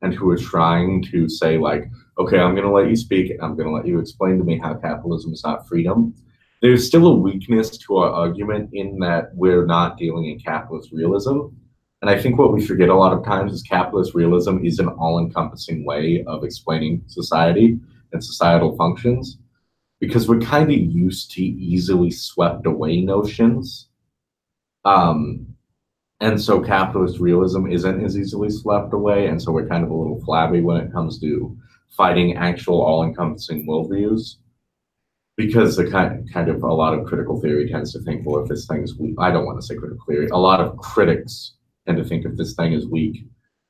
and who are trying to say like, okay, I'm going to let you speak, and I'm going to let you explain to me how capitalism is not freedom. There's still a weakness to our argument in that we're not dealing in capitalist realism. And I think what we forget a lot of times is capitalist realism is an all-encompassing way of explaining society and societal functions, because we're kind of used to easily swept away notions. And so capitalist realism isn't as easily swept away, and so we're kind of a little flabby when it comes to fighting actual all-encompassing worldviews. Because the kind of a lot of critical theory tends to think, well, if this thing is weak, I don't want to say critical theory. A lot of critics tend to think if this thing is weak,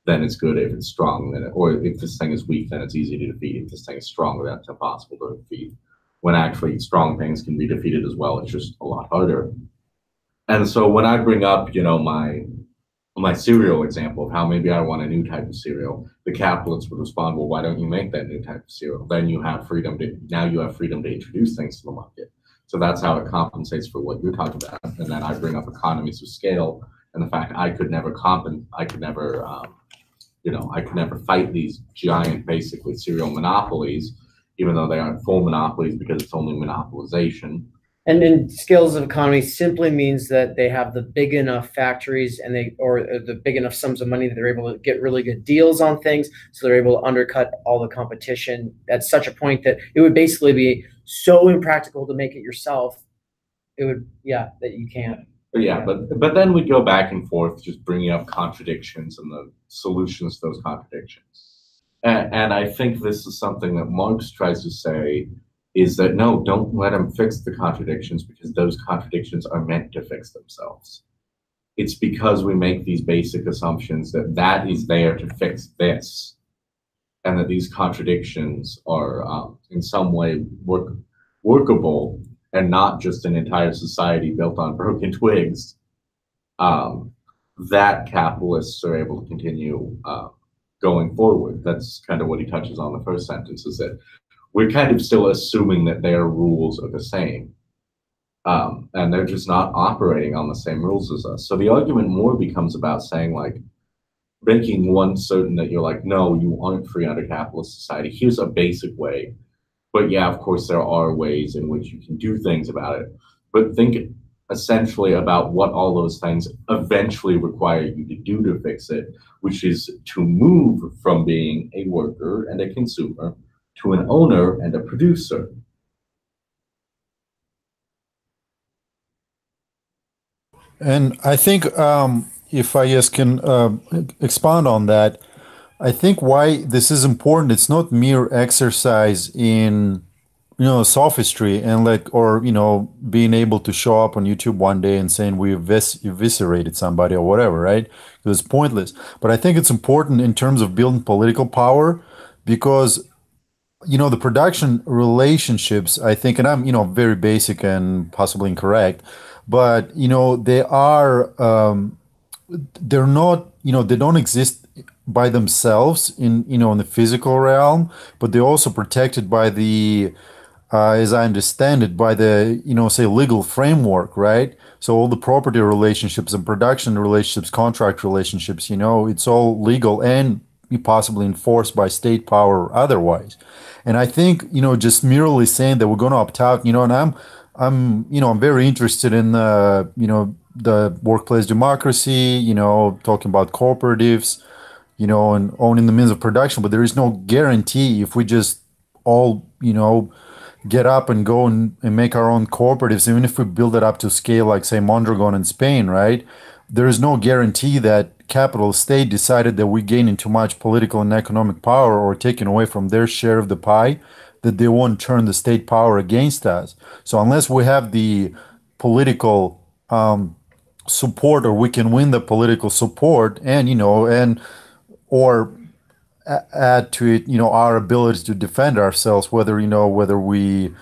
then it's good. If it's strong, then or if this thing is weak, then it's easy to defeat. If this thing is strong, then it's impossible to defeat. When actually strong things can be defeated as well. It's just a lot harder. And so when I bring up, my cereal example of how maybe I want a new type of cereal, the capitalists would respond, well, why don't you make that new type of cereal? Then you have freedom to introduce things to the market. So that's how it compensates for what you're talking about. And then I bring up economies of scale and the fact I could never fight these giant, basically cereal monopolies, even though they aren't full monopolies because it's only monopolization.
And then scales of economy simply means that they have the big enough factories and the big enough sums of money that they're able to get really good deals on things. So they're able to undercut all the competition at such a point that it would basically be so impractical to make it yourself. That you can't.
But then we go back and forth, just bringing up contradictions and the solutions to those contradictions. And I think this is something that Marx tries to say, is that no, don't let them fix the contradictions, because those contradictions are meant to fix themselves. It's because we make these basic assumptions that is there to fix this, and that these contradictions are in some way workable and not just an entire society built on broken twigs, that capitalists are able to continue going forward. That's kind of what he touches on the first sentence, is that we're kind of still assuming that their rules are the same. And they're just not operating on the same rules as us. So the argument more becomes about saying, like, making one certain that you're like, no, you aren't free under capitalist society. Here's a basic way. But yeah, of course, there are ways in which you can do things about it. But think essentially about what all those things eventually require you to do to fix it, which is to move from being a worker and a consumer to an owner and a producer.
And I think if I just can expound on that, I think why this is important, it's not mere exercise in, sophistry and being able to show up on YouTube one day and saying we eviscerated somebody or whatever, right? Because it's pointless. But I think it's important in terms of building political power, because the production relationships, I think, and I'm, very basic and possibly incorrect, but, they're not, they don't exist by themselves in the physical realm, but they're also protected by the, as I understand it, by the, say legal framework, right? So all the property relationships and production relationships, contract relationships, it's all legal and possibly enforced by state power or otherwise. And I think, just merely saying that we're going to opt out, and I'm very interested in, the workplace democracy, talking about cooperatives, and owning the means of production. But there is no guarantee if we just all, get up and go and make our own cooperatives, even if we build it up to scale like, say, Mondragon in Spain, right? There is no guarantee that capital state decided that we're gaining too much political and economic power or taking away from their share of the pie, that they won't turn the state power against us. So unless we have the political support, or we can win the political support and, or add to it, our ability to defend ourselves, whether we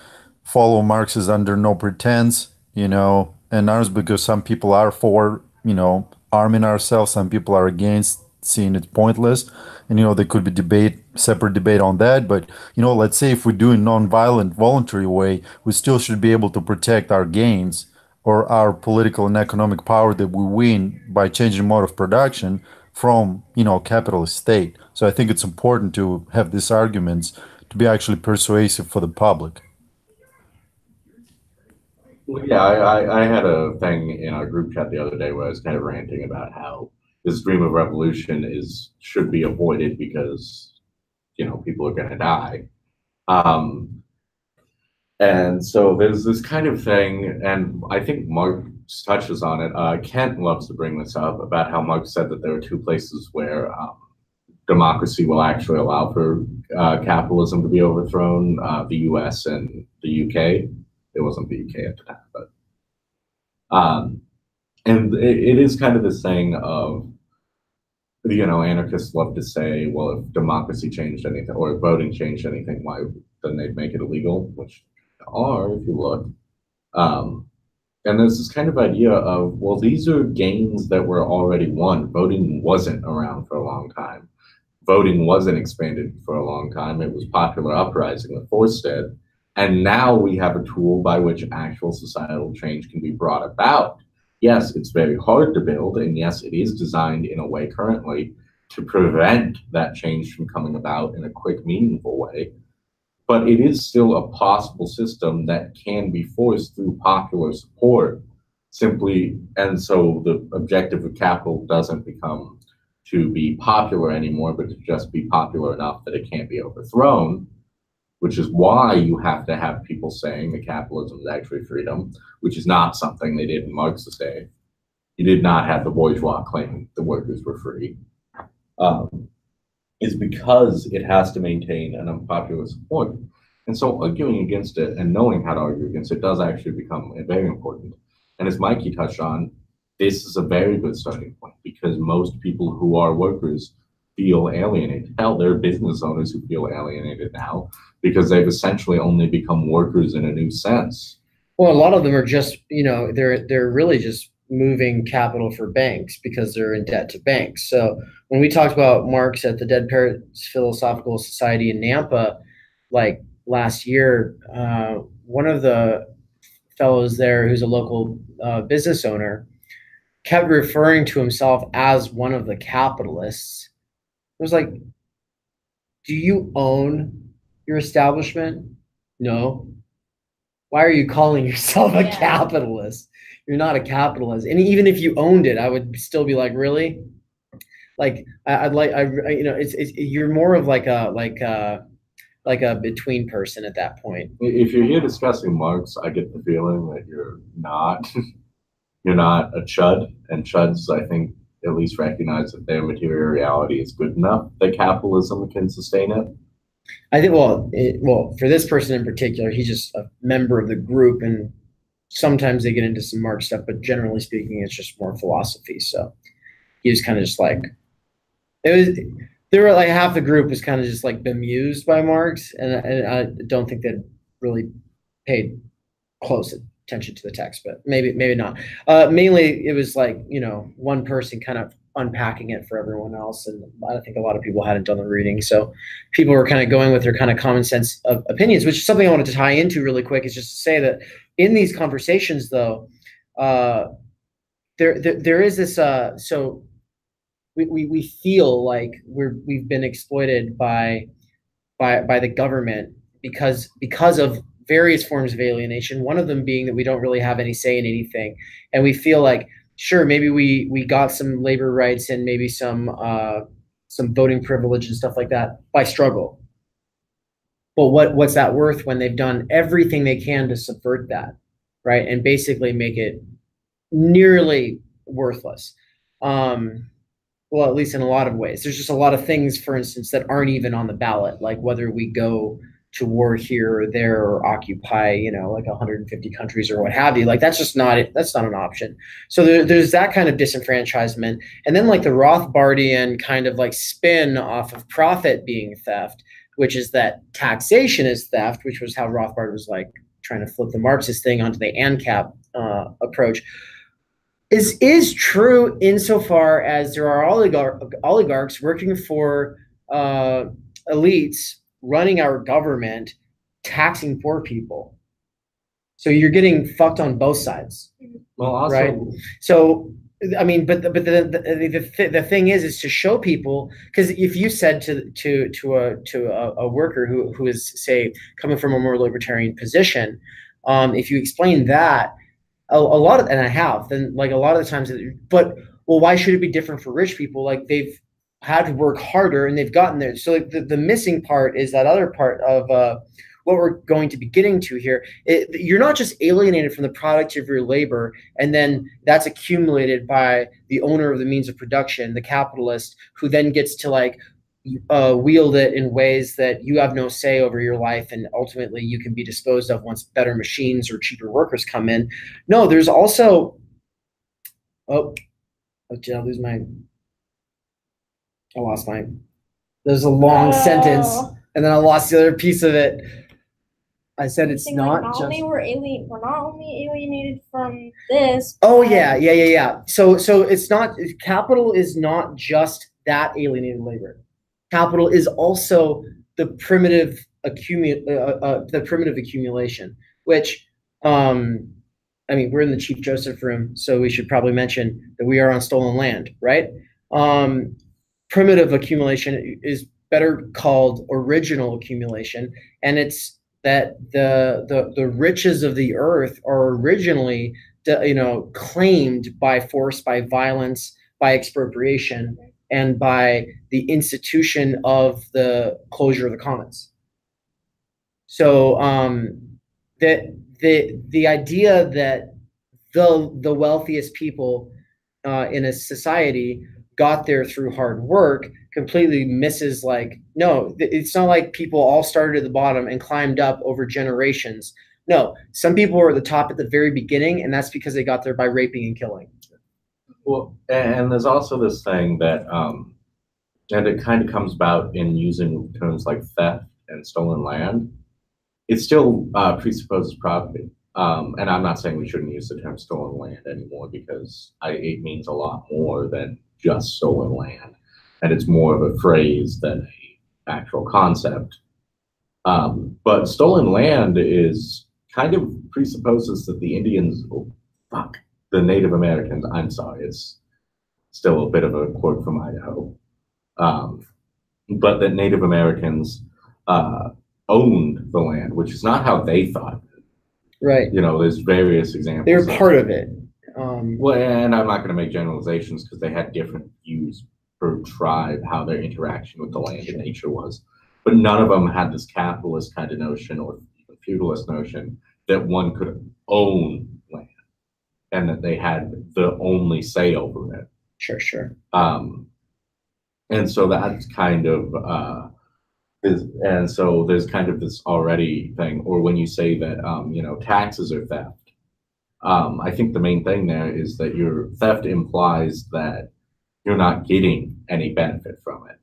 follow Marx's under no pretense, and ours, because some people are for, arming ourselves, some people are against, seeing it pointless, and there could be separate debate on that. But let's say if we do it in non-violent, voluntary way, we still should be able to protect our gains or our political and economic power that we win by changing mode of production from, capitalist state. So I think it's important to have these arguments to be actually persuasive for the public.
Well, yeah, I had a thing in our group chat the other day where I was kind of ranting about how this dream of revolution should be avoided because people are going to die. Um, and so there's this kind of thing, and I think Marx touches on it. Kent loves to bring this up about how Marx said that there are two places where democracy will actually allow for capitalism to be overthrown: the U.S. and the U.K. It wasn't the UK at the time, but and it is kind of this thing of anarchists love to say, well, if democracy changed anything or if voting changed anything, why then they'd make it illegal, which they are if you look. And there's this kind of idea of, well, these are gains that were already won. Voting wasn't around for a long time. Voting wasn't expanded for a long time. It was popular uprising that forced it. And now we have a tool by which actual societal change can be brought about. Yes, it's very hard to build, and yes, it is designed in a way currently to prevent that change from coming about in a quick, meaningful way. But it is still a possible system that can be forced through popular support simply. And so the objective of capital doesn't become to be popular anymore, but to just be popular enough that it can't be overthrown, which is why you have to have people saying that capitalism is actually freedom, which is not something they did in Marx's day. You did not have the bourgeois claiming the workers were free. Is because it has to maintain an unpopular support. And so arguing against it and knowing how to argue against it does actually become very important. And as Mikey touched on, this is a very good starting point because most people who are workers feel alienated. Hell, there are business owners who feel alienated now because they've essentially only become workers in a new sense.
Well, a lot of them are just, they're really just moving capital for banks because they're in debt to banks. So when we talked about Marx at the Dead Parrots Philosophical Society in Nampa, like last year, one of the fellows there who's a local business owner kept referring to himself as one of the capitalists. It was like, do you own your establishment? No. Why are you calling yourself a capitalist? You're not a capitalist. And even if you owned it, I would still be like, really? Like, you're more of like a between person at that point.
If you're here discussing Marx, I get the feeling that you're not a chud, and chuds, I think, at least recognize that their material reality is good enough that capitalism can sustain it.
I think, well, for this person in particular, he's just a member of the group, and sometimes they get into some Marx stuff, but generally speaking, it's just more philosophy. So he was kind of just like, there were like half the group was kind of just like bemused by Marx, and I don't think they'd really paid close attention to the text, but maybe not. Mainly, it was like one person kind of unpacking it for everyone else, and I think a lot of people hadn't done the reading, so people were kind of going with their kind of common sense of opinions, which is something I wanted to tie into really quick. Is just to say that in these conversations, though, there is this. So we feel like we've been exploited by the government because of various forms of alienation, one of them being that we don't really have any say in anything. And we feel like, sure, maybe we got some labor rights and maybe some voting privilege and stuff like that by struggle. But what's that worth when they've done everything they can to subvert that, right? And basically make it nearly worthless. Well, at least in a lot of ways. There's just a lot of things, for instance, that aren't even on the ballot, like whether we go to war here or there or occupy, like 150 countries or what have you. Like that's just not it. That's not an option. So there's that kind of disenfranchisement. And then like the Rothbardian kind of like spin off of profit being theft, which is that taxation is theft, which was how Rothbard was like trying to flip the Marxist thing onto the ANCAP approach. Is true insofar as there are oligarchs working for elites running our government, taxing poor people. So you're getting fucked on both sides.
Well, also,
right? So I mean, but the thing is to show people, because if you said to a worker who is, say, coming from a more libertarian position, if you explain that, a lot of, and I have, then like a lot of the times, but well, why should it be different for rich people? Like they've had to work harder and they've gotten there. So like the missing part is that other part of what we're going to be getting to here. You're not just alienated from the product of your labor, and then that's accumulated by the owner of the means of production, the capitalist, who then gets to like wield it in ways that you have no say over your life, and ultimately you can be disposed of once better machines or cheaper workers come in. No, there's also did I lose my? I lost my. There's a long sentence, and then I lost the other piece of it. I said it's not
like,
just.
We're not only alienated from this.
Oh yeah. So it's not. Capital is not just that alienated labor. Capital is also the primitive accumulation, which I mean, we're in the Chief Joseph room, so we should probably mention that we are on stolen land, right? Primitive accumulation is better called original accumulation, and it's that the riches of the earth are originally, claimed by force, by violence, by expropriation, and by the institution of the closure of the commons. So the idea that the wealthiest people in a society got there through hard work completely misses, like, no, it's not like people all started at the bottom and climbed up over generations. No, some people were at the top at the very beginning, and that's because they got there by raping and killing.
Well, and there's also this thing that, and it kind of comes about in using terms like theft and stolen land. It still presupposes property. And I'm not saying we shouldn't use the term stolen land anymore, because it means a lot more than just stolen land. And it's more of a phrase than an actual concept. But stolen land is kind of presupposes that the Indians, the Native Americans, I'm sorry, it's still a bit of a quote from Idaho, but that Native Americans owned the land, which is not how they thought.
Right.
There's various examples.
They were part of it.
Well, and I'm not going to make generalizations, because they had different views per tribe, how their interaction with the land and nature was. But none of them had this capitalist kind of notion, or feudalist notion, that one could own land and that they had the only say over it.
Sure.
And so that's kind of and so there's kind of this already thing, or when you say that taxes are theft. I think the main thing there is that your theft implies that you're not getting any benefit from it.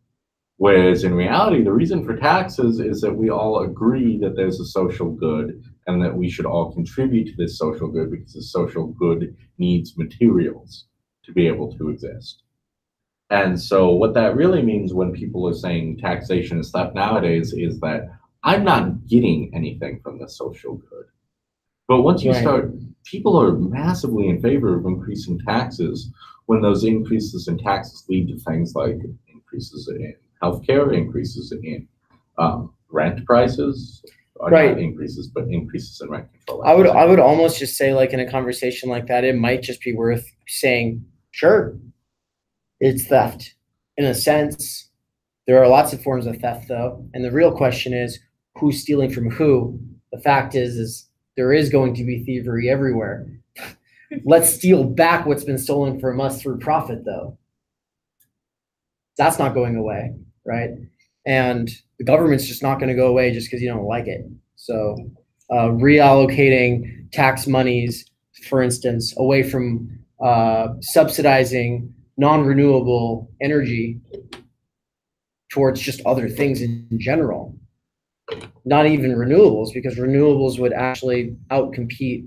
Whereas in reality, the reason for taxes is that we all agree that there's a social good and that we should all contribute to this social good, because the social good needs materials to be able to exist. And so what that really means when people are saying taxation is theft nowadays is that I'm not getting anything from the social good. But once you start, people are massively in favor of increasing taxes when those increases in taxes lead to things like increases in healthcare, increases in rent prices, not increases, but increases in rent control.
I would almost just say, like, in a conversation like that, it might just be worth saying, sure, it's theft. In a sense, there are lots of forms of theft, though, and the real question is who's stealing from who. The fact is there is going to be thievery everywhere. Let's steal back what's been stolen from us through profit, though. That's not going away, right? And the government's just not going to go away just because you don't like it. So reallocating tax monies, for instance, away from subsidizing non-renewable energy towards just other things in general, not even renewables, because renewables would actually outcompete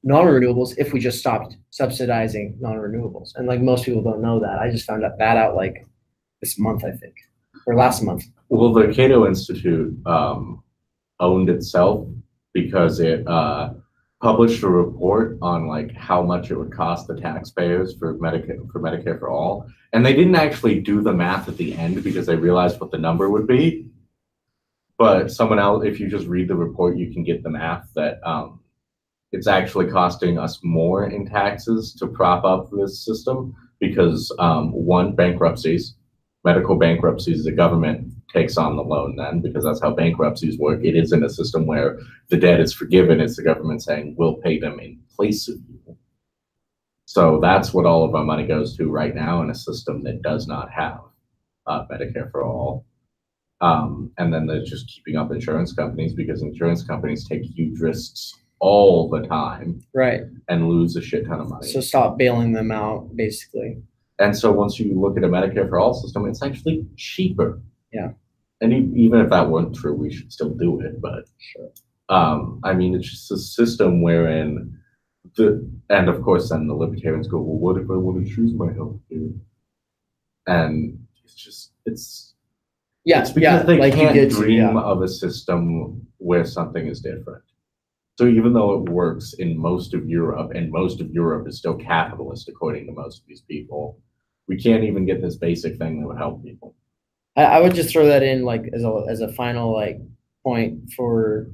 non-renewables if we just stopped subsidizing non-renewables. And like most people don't know that. I just found that out like this month, I think, or last month.
Well, the Cato Institute owned itself because it published a report on like how much it would cost the taxpayers for Medicare for all, and they didn't actually do the math at the end because they realized what the number would be. But someone else, if you just read the report, you can get the math that it's actually costing us more in taxes to prop up this system because one, bankruptcies, medical bankruptcies, the government takes on the loan then because that's how bankruptcies work. It isn't a system where the debt is forgiven. It's the government saying we'll pay them in place of you. So that's what all of our money goes to right now in a system that does not have Medicare for all. And then they're just keeping up insurance companies because insurance companies take huge risks all the time,
right,
and lose a shit ton of money.
So stop bailing them out, basically.
And so once you look at a Medicare for all system, it's actually cheaper.
Yeah.
And even if that weren't true, we should still do it. But
sure.
I mean, it's just a system wherein and of course then the libertarians go, well, what if I want to choose my health care? And it's because they
like
can't dream of a system where something is different. So even though it works in most of Europe, and most of Europe is still capitalist according to most of these people, we can't even get this basic thing that would help people.
I would just throw that in like as a final like point for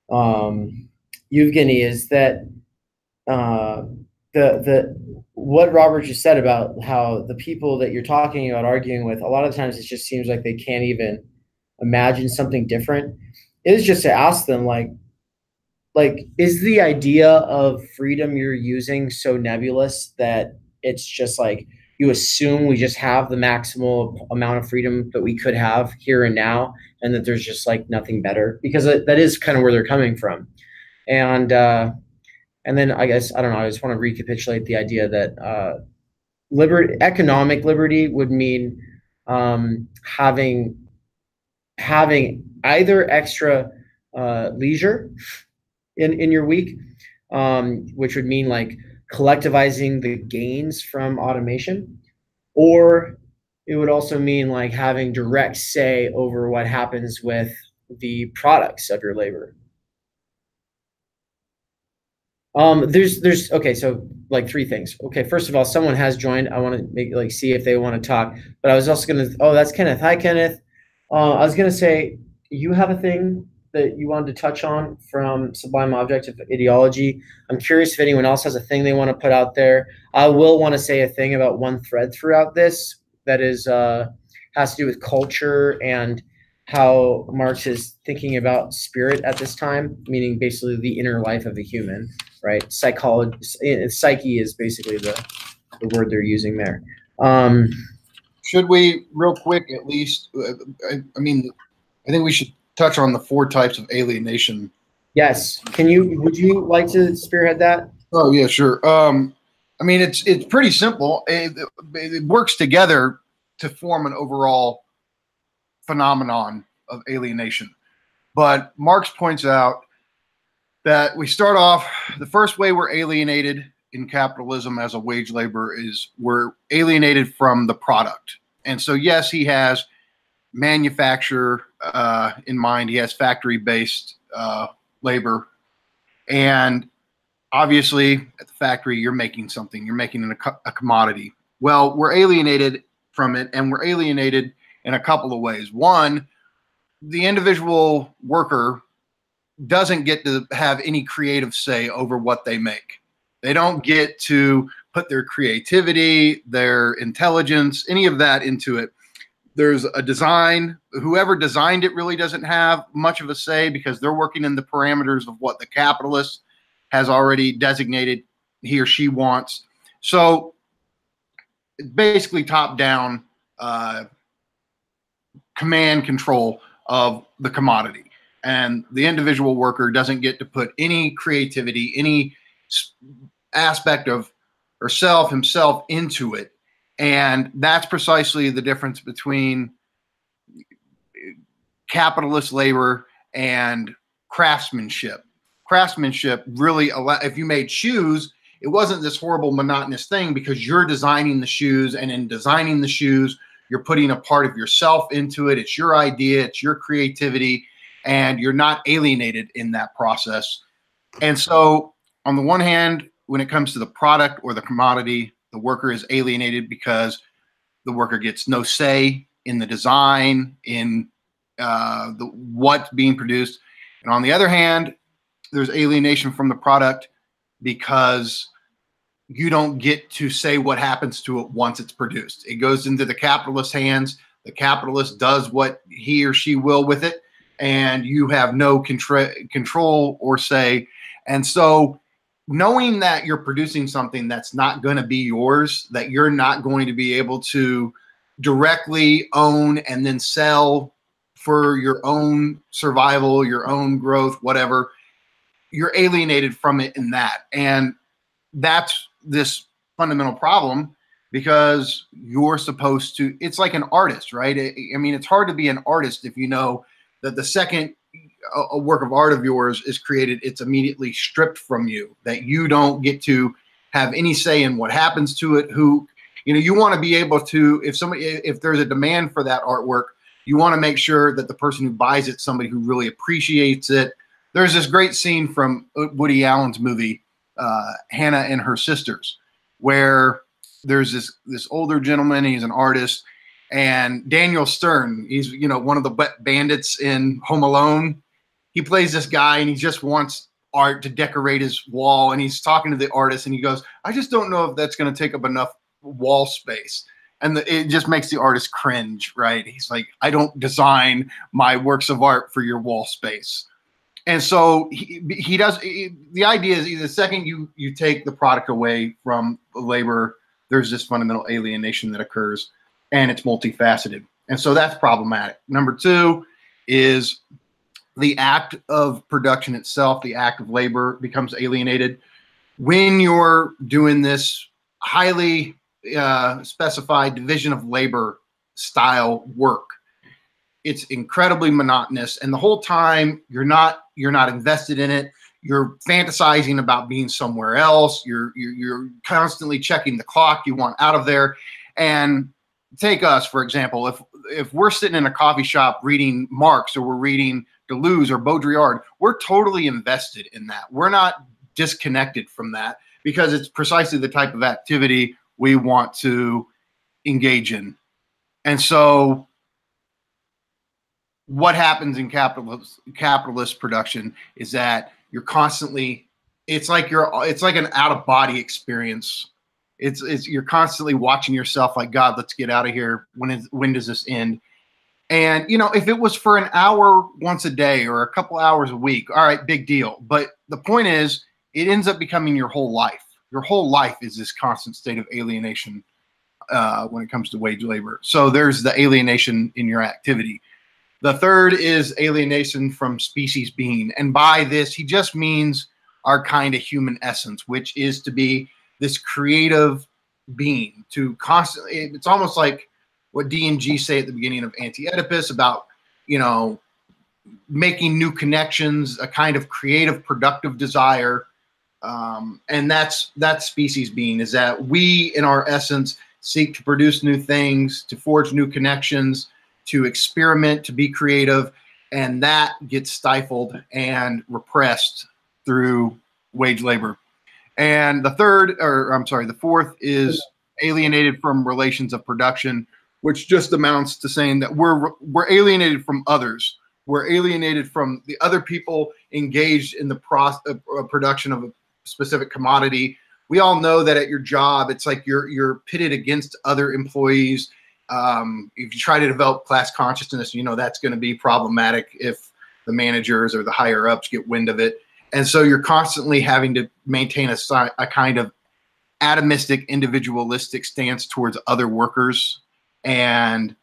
Evgeny is that what Robert just said about how the people that you're talking about arguing with, a lot of times it just seems like they can't even imagine something different. It is just to ask them like, is the idea of freedom you're using so nebulous that it's just like you assume we just have the maximal amount of freedom that we could have here and now, and that there's just like nothing better? Because that is kind of where they're coming from. And then I guess, I don't know, I just want to recapitulate the idea that economic liberty would mean having either extra leisure in your week, which would mean like collectivizing the gains from automation, or it would also mean like having direct say over what happens with the products of your labor. There's okay, so like three things. Okay, first of all, someone has joined. I want to see if they want to talk. But I was also gonna. Oh, that's Kenneth. Hi, Kenneth. I was gonna say you have a thing that you wanted to touch on from Sublime Objective Ideology. I'm curious if anyone else has a thing they want to put out there. I will want to say a thing about one thread throughout this that is has to do with culture and how Marx is thinking about spirit at this time, meaning basically the inner life of a human, right? Psychology, psyche is basically the word they're using there.
Should we, real quick, at least, I mean, I think we should touch on the 4 types of alienation.
Yes. Would you like to spearhead that?
Oh, yeah, sure. I mean, it's pretty simple. It works together to form an overall phenomenon of alienation. But Marx points out that we start off, the first way we're alienated in capitalism as a wage laborer is we're alienated from the product. And so, yes, he has manufacture in mind. He has factory-based labor. And obviously, at the factory, you're making something. You're making a commodity. Well, we're alienated from it, and we're alienated in a couple of ways. One, the individual worker doesn't get to have any creative say over what they make. They don't get to put their creativity, their intelligence, any of that into it. There's a design. Whoever designed it really doesn't have much of a say because they're working in the parameters of what the capitalist has already designated he or she wants. So it's basically top-down command control of the commodity. And the individual worker doesn't get to put any creativity, any aspect of herself, himself into it. And that's precisely the difference between capitalist labor and craftsmanship. Craftsmanship really, if you made shoes, it wasn't this horrible monotonous thing because you're designing the shoes, and in designing the shoes, you're putting a part of yourself into it. It's your idea, it's your creativity, and you're not alienated in that process. And so on the one hand, when it comes to the product or the commodity, the worker is alienated because the worker gets no say in the design, in what's being produced. And on the other hand, there's alienation from the product because you don't get to say what happens to it once it's produced. It goes into the capitalist's hands. The capitalist does what he or she will with it, and you have no control or say. And so knowing that you're producing something that's not going to be yours, that you're not going to be able to directly own and then sell for your own survival, your own growth, whatever, you're alienated from it in that. And that's this fundamental problem, because you're supposed to, it's like an artist, right? I mean, it's hard to be an artist if you know that the second a work of art of yours is created, it's immediately stripped from you, that you don't get to have any say in what happens to it. Who, you know, you want to be able to, if there's a demand for that artwork, you want to make sure that the person who buys it, somebody who really appreciates it. There's this great scene from Woody Allen's movie, Hannah and Her Sisters, where there's this older gentleman, he's an artist, and Daniel Stern, he's, you know, one of the bandits in Home Alone. He plays this guy and he just wants art to decorate his wall, and he's talking to the artist and he goes, I just don't know if that's going to take up enough wall space. And it just makes the artist cringe, right? He's like, I don't design my works of art for your wall space. And so he does. The idea is the second you take the product away from the labor, there's this fundamental alienation that occurs, and it's multifaceted. And so that's problematic. Number two is the act of production itself, the act of labor, becomes alienated. When you're doing this highly specified division of labor style work, it's incredibly monotonous, and the whole time you're not invested in it. You're fantasizing about being somewhere else. You're constantly checking the clock. You want out of there. And take us, for example, if we're sitting in a coffee shop reading Marx, or we're reading Deleuze or Baudrillard, we're totally invested in that. We're not disconnected from that, because it's precisely the type of activity we want to engage in. And so what happens in capitalist production is that you're constantly, it's like an out-of-body experience. You're constantly watching yourself like, God, let's get out of here. When does this end? And, you know, if it was for an hour once a day or a couple hours a week, all right, big deal. But the point is, it ends up becoming your whole life. Your whole life is this constant state of alienation when it comes to wage labor. So there's the alienation in your activity. The third is alienation from species being. And by this, he just means our kind of human essence, which is to be this creative being, to constantly, it's almost like what D&G say at the beginning of Anti-Oedipus about, you know, making new connections, a kind of creative, productive desire. And that's species being, is that we, in our essence, seek to produce new things, to forge new connections, to experiment, to be creative, and that gets stifled and repressed through wage labor. And the fourth is alienated from relations of production, which just amounts to saying that we're alienated from others. We're alienated from the other people engaged in the production of a specific commodity. We all know that at your job, it's like you're pitted against other employees. If you try to develop class consciousness, you know that's going to be problematic if the managers or the higher ups get wind of it. And so you're constantly having to maintain a kind of atomistic, individualistic stance towards other workers. And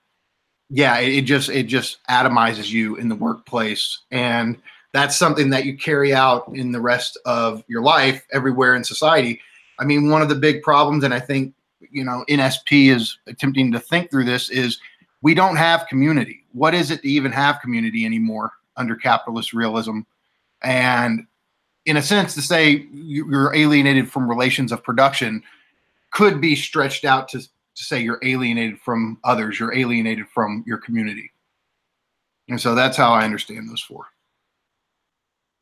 yeah, it just atomizes you in the workplace. And that's something that you carry out in the rest of your life everywhere in society. I mean, one of the big problems, and I think, you know, NSP is attempting to think through this, is we don't have community. What is it to even have community anymore under capitalist realism? And in a sense, to say you're alienated from relations of production could be stretched out to say you're alienated from others, you're alienated from your community. And so that's how I understand those four.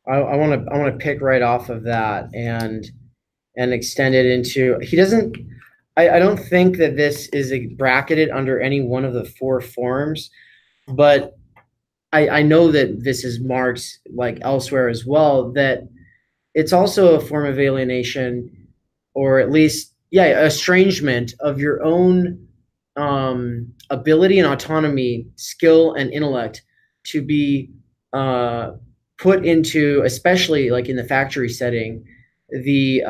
I want to pick right off of that and extend it into, he doesn't, I don't think that this is bracketed under any one of the four forms, but I know that this is Marx like elsewhere as well, that it's also a form of alienation, or at least, yeah, estrangement of your own ability and autonomy, skill and intellect to be put into, especially like in the factory setting, the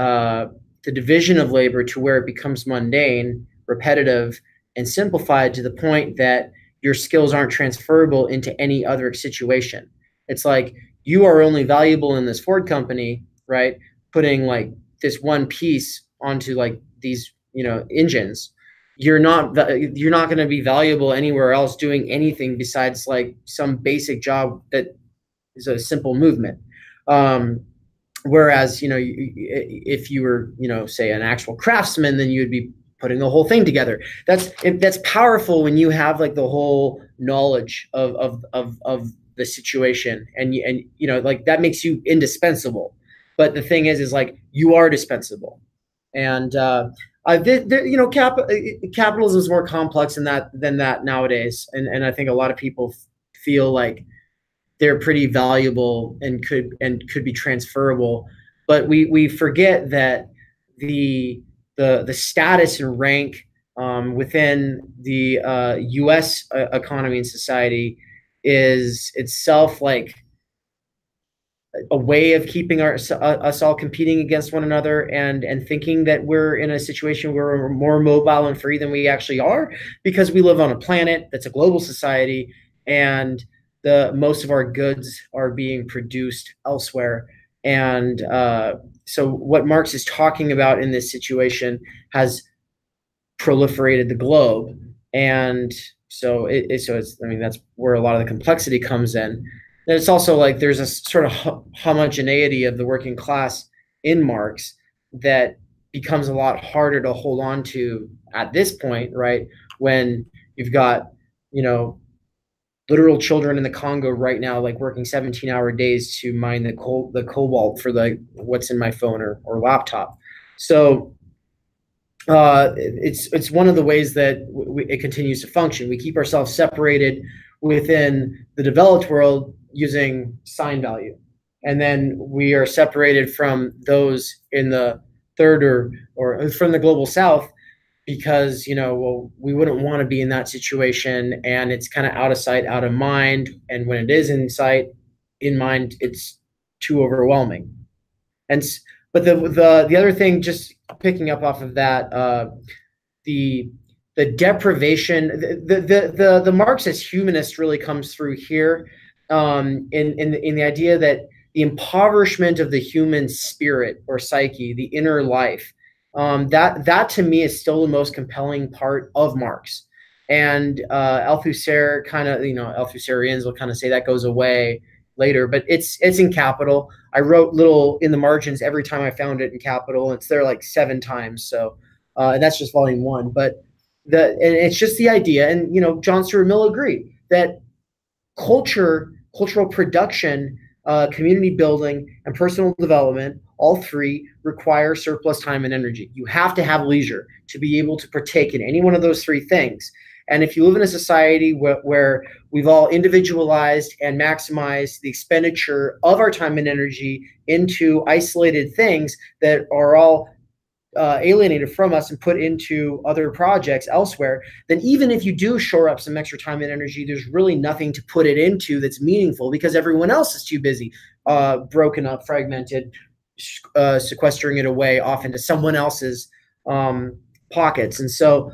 division of labor to where it becomes mundane, repetitive, and simplified to the point that your skills aren't transferable into any other situation. It's like you are only valuable in this Ford company, right? Putting like this one piece onto like these, engines. You're not going to be valuable anywhere else doing anything besides like some basic job that is a simple movement. Whereas, if you were, say an actual craftsman, then you'd be putting the whole thing together. That's powerful when you have like the whole knowledge of the situation, and like that makes you indispensable. But the thing is like you are dispensable, and capitalism is more complex than that nowadays, and I think a lot of people feel like they're pretty valuable and could be transferable, but we forget that the status and rank within the U.S. Economy and society is itself like a way of keeping us all competing against one another, and thinking that we're in a situation where we're more mobile and free than we actually are, because we live on a planet that's a global society, and most of our goods are being produced elsewhere. And so what Marx is talking about in this situation has proliferated the globe, and so it's I mean, that's where a lot of the complexity comes in. And it's also like there's a sort of homogeneity of the working class in Marx that becomes a lot harder to hold on to at this point, right? When you've got, literal children in the Congo right now, like working 17-hour days to mine the cobalt for like what's in my phone or laptop. So it's one of the ways that it continues to function. We keep ourselves separated within the developed world using sign value, and then we are separated from those in the third or from the global south, because we wouldn't want to be in that situation, and it's kind of out of sight, out of mind, and when it is in mind, it's too overwhelming. But the other thing, just picking up off of that, the deprivation, the Marxist humanist really comes through here, in the idea that the impoverishment of the human spirit or psyche, the inner life, that to me is still the most compelling part of Marx. And Althusser Althusserians will kind of say that goes away later, but it's in Capital. I wrote little in the margins every time I found it in Capital. It's there like 7 times. So and that's just volume 1. But and it's just the idea, and John Stuart Mill agreed that cultural production, community building, and personal development, all 3 require surplus time and energy. You have to have leisure to be able to partake in any one of those 3 things. And if you live in a society where we've all individualized and maximized the expenditure of our time and energy into isolated things that are all alienated from us and put into other projects elsewhere, then even if you do shore up some extra time and energy, there's really nothing to put it into that's meaningful, because everyone else is too busy, broken up, fragmented, sequestering it away off into someone else's pockets. And so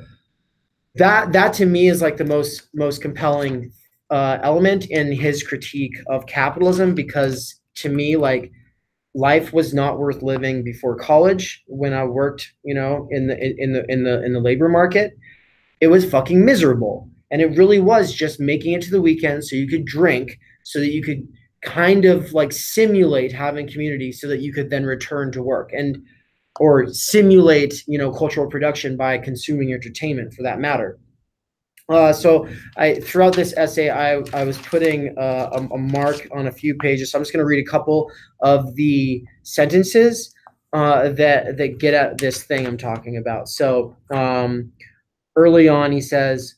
that to me is like the most compelling element in his critique of capitalism, because to me, like, life was not worth living before college when I worked, in the labor market. It was fucking miserable. And it really was just making it to the weekend so you could drink, so that you could kind of like simulate having community, so that you could then return to work, or simulate, cultural production by consuming entertainment, for that matter. So throughout this essay, I was putting a mark on a few pages. So I'm just going to read a couple of the sentences that get at this thing I'm talking about. So early on, he says,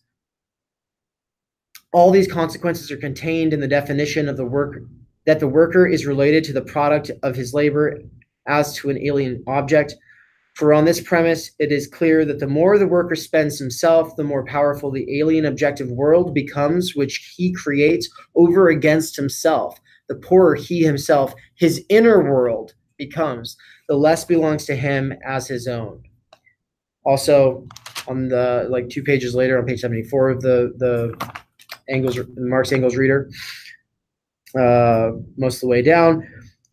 all these consequences are contained in the definition of the work, that the worker is related to the product of his labor as to an alien object. For on this premise, it is clear that the more the worker spends himself, the more powerful the alien objective world becomes, which he creates over against himself. The poorer he himself, his inner world, becomes, the less belongs to him as his own. Also, on the 2 pages later, on page 74 of the Marx Engels reader, most of the way down.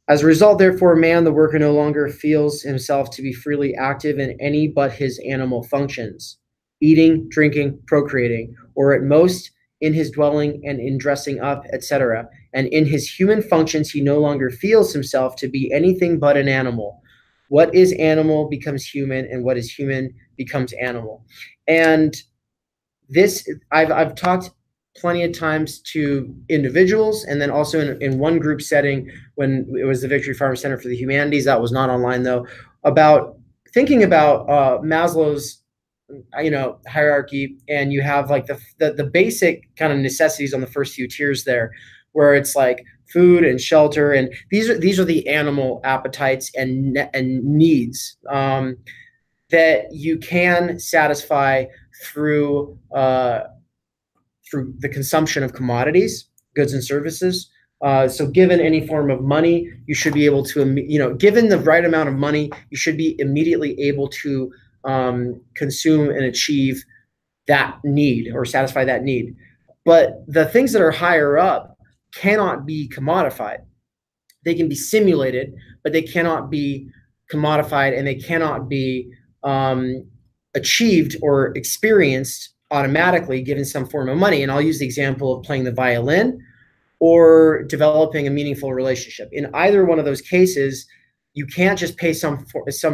As a result, therefore, man, the worker, no longer feels himself to be freely active in any but his animal functions, eating, drinking, procreating, or at most in his dwelling and in dressing up, etc. And in his human functions, he no longer feels himself to be anything but an animal. What is animal becomes human, and what is human becomes animal. And this, I've talked plenty of times to individuals, and then also in one group setting when it was the Victory Farm Center for the Humanities, that was not online though, about thinking about Maslow's hierarchy, and you have like the basic kind of necessities on the first few tiers there, where it's like food and shelter, and these are the animal appetites and needs that you can satisfy through the consumption of commodities, goods and services. So given any form of money, you should be able to, given the right amount of money, you should be immediately able to consume and achieve that need or satisfy that need. But the things that are higher up cannot be commodified. They can be simulated, but they cannot be commodified, and they cannot be achieved or experienced automatically given some form of money. And I'll use the example of playing the violin or developing a meaningful relationship. In either one of those cases, you can't just pay some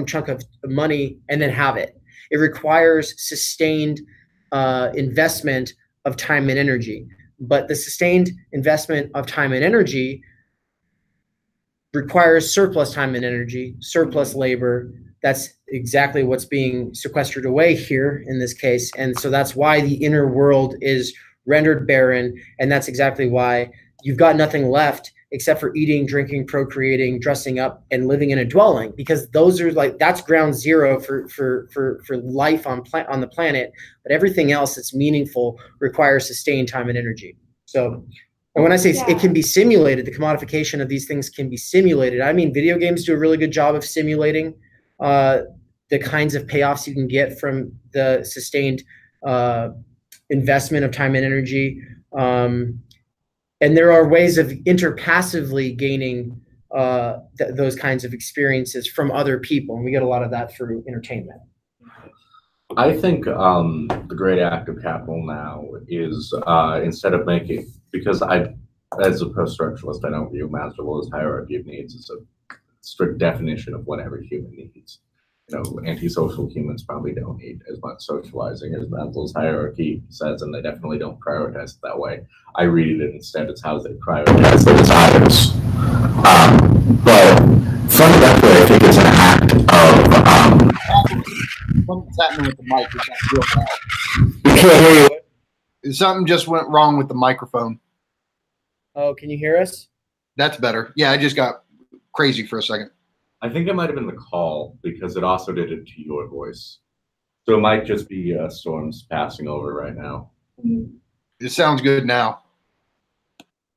chunk of money and then have it. It requires sustained investment of time and energy. But the sustained investment of time and energy requires surplus time and energy, surplus labor. That's exactly what's being sequestered away here in this case. And so that's why the inner world is rendered barren. And that's exactly why you've got nothing left except for eating, drinking, procreating, dressing up, and living in a dwelling, because those are that's ground zero for life on the planet. But everything else that's meaningful requires sustained time and energy. So, and when I say it can be simulated, the commodification of these things can be simulated. I mean, video games do a really good job of simulating the kinds of payoffs you can get from the sustained investment of time and energy. And there are ways of interpassively gaining those kinds of experiences from other people. And we get a lot of that through entertainment.
I think the great act of capital now is instead of making, because as a post-structuralist, I don't view Maslow's hierarchy of needs as a strict definition of what every human needs. Antisocial humans probably don't need as much socializing as Maslow's hierarchy says, and they definitely don't prioritize it that way. I read it instead as how they prioritize their desires. But fundamentally, I think it's an act of
Something's happening with the mic. It's not real loud.
we can't hear you.
Something just went wrong with the microphone.
Oh, can you hear us?
That's better. Yeah, I just got crazy for a second.
I think it might have been the call, because it also did it to your voice. So it might just be storms passing over right now.
It sounds good now.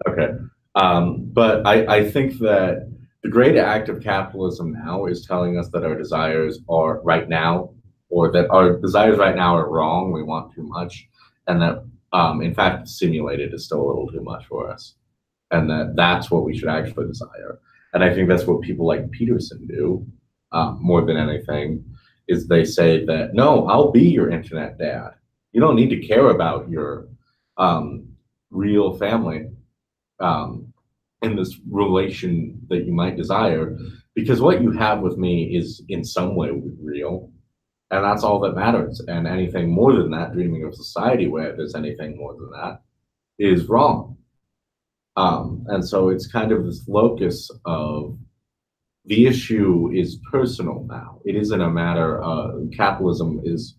Okay. But I think that the great act of capitalism now is telling us that our desires are right now, or that our desires right now are wrong, we want too much, and that in fact simulated is still a little too much for us, and that's what we should actually desire. And I think that's what people like Peterson do more than anything, is they say that, no, I'll be your internet dad. You don't need to care about your real family in this relation that you might desire, because what you have with me is in some way real. And that's all that matters. And anything more than that, dreaming of society where there's anything more than that, is wrong. And so it's kind of this locus of the issue is personal now. It isn't a matter of capitalism is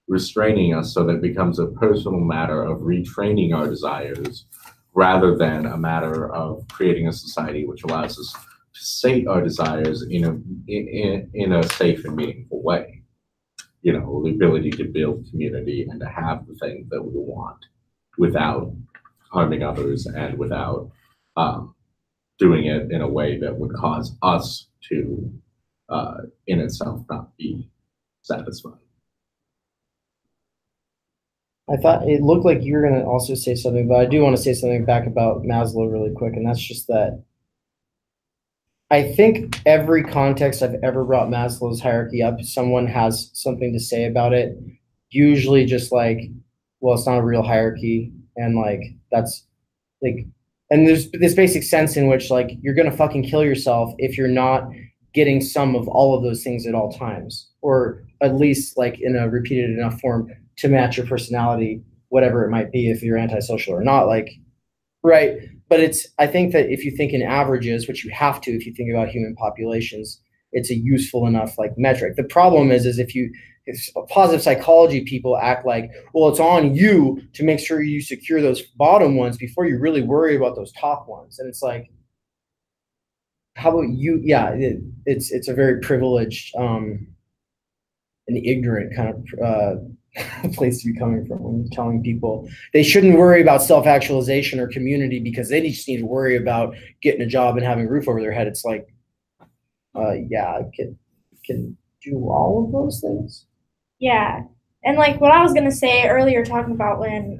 restraining us so that it becomes a personal matter of retraining our desires rather than a matter of creating a society which allows us to sate our desires in a safe and meaningful way. You know, the ability to build community and to have the things that we want without harming others and without doing it in a way that would cause us to, in itself, not be satisfied.
I thought it looked like you were going to also say something, but I do want to say something back about Maslow really quick, and that's just that I think every context I've ever brought Maslow's hierarchy up, someone has something to say about it, usually just like, well, it's not a real hierarchy, and like that's like, and there's this basic sense in which like you're going to fucking kill yourself if you're not getting some of all of those things at all times, or at least like in a repeated enough form to match your personality, whatever it might be, if you're antisocial or not, like, right. But it's, I think that if you think in averages, which you have to, if you think about human populations, it's a useful enough like metric. The problem is if positive psychology people act like, well, it's on you to make sure you secure those bottom ones before you really worry about those top ones. And it's like, how about you? Yeah, it's a very privileged and ignorant kind of place to be coming from when you're telling people they shouldn't worry about self-actualization or community because they just need to worry about getting a job and having a roof over their head. It's like, yeah, can do all of those things.
Yeah. And like what I was gonna say earlier, talking about when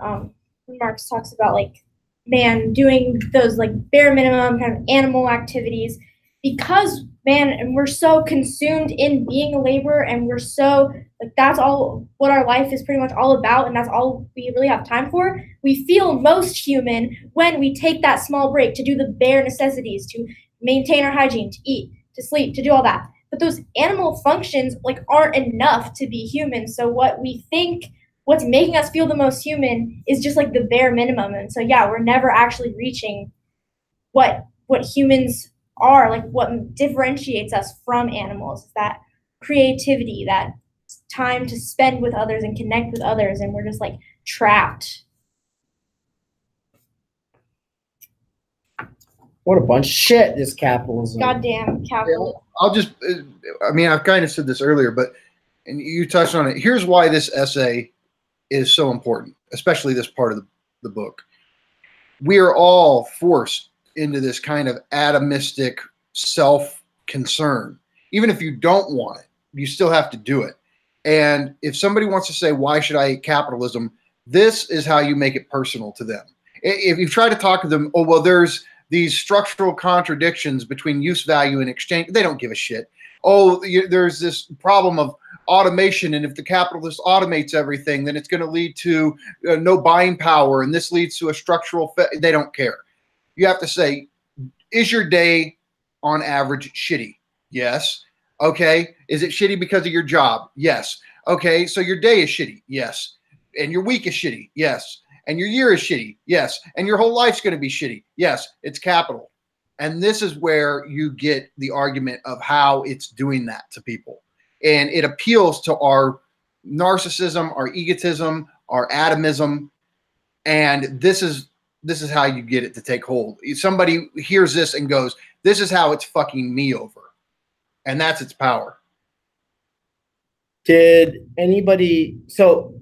Marx talks about like man doing those like bare minimum kind of animal activities, because man, and we're so consumed in being a laborer, and we're so like that's all what our life is pretty much all about, and that's all we really have time for. We feel most human when we take that small break to do the bare necessities, to maintain our hygiene, to eat, to sleep, to do all that. But those animal functions like aren't enough to be human. So what we think, what's making us feel the most human is just like the bare minimum. And so yeah, we're never actually reaching what humans are, like what differentiates us from animals, is that creativity, that time to spend with others and connect with others, and we're just like trapped.
What a bunch of shit, this capitalism.
Goddamn capitalism.
I'll just, I mean, I've kind of said this earlier, but, and you touched on it. Here's why this essay is so important, especially this part of the book. We are all forced into this kind of atomistic self-concern. Even if you don't want it, you still have to do it. And if somebody wants to say, why should I hate capitalism? This is how you make it personal to them. If you try to talk to them, oh, well, there's these structural contradictions between use value and exchange. They don't give a shit. Oh, there's this problem of automation, and if the capitalist automates everything, then it's going to lead to no buying power, and this leads to a structural they don't care. You have to say, is your day on average shitty? Yes. Okay. Is it shitty because of your job? Yes. Okay. So your day is shitty. Yes. And your week is shitty. Yes. And your year is shitty. Yes. And your whole life's going to be shitty. Yes. It's capital. And this is where you get the argument of how it's doing that to people. And it appeals to our narcissism, our egotism, our atomism. And this is how you get it to take hold. Somebody hears this and goes, this is how it's fucking me over. And that's its power.
Did anybody, so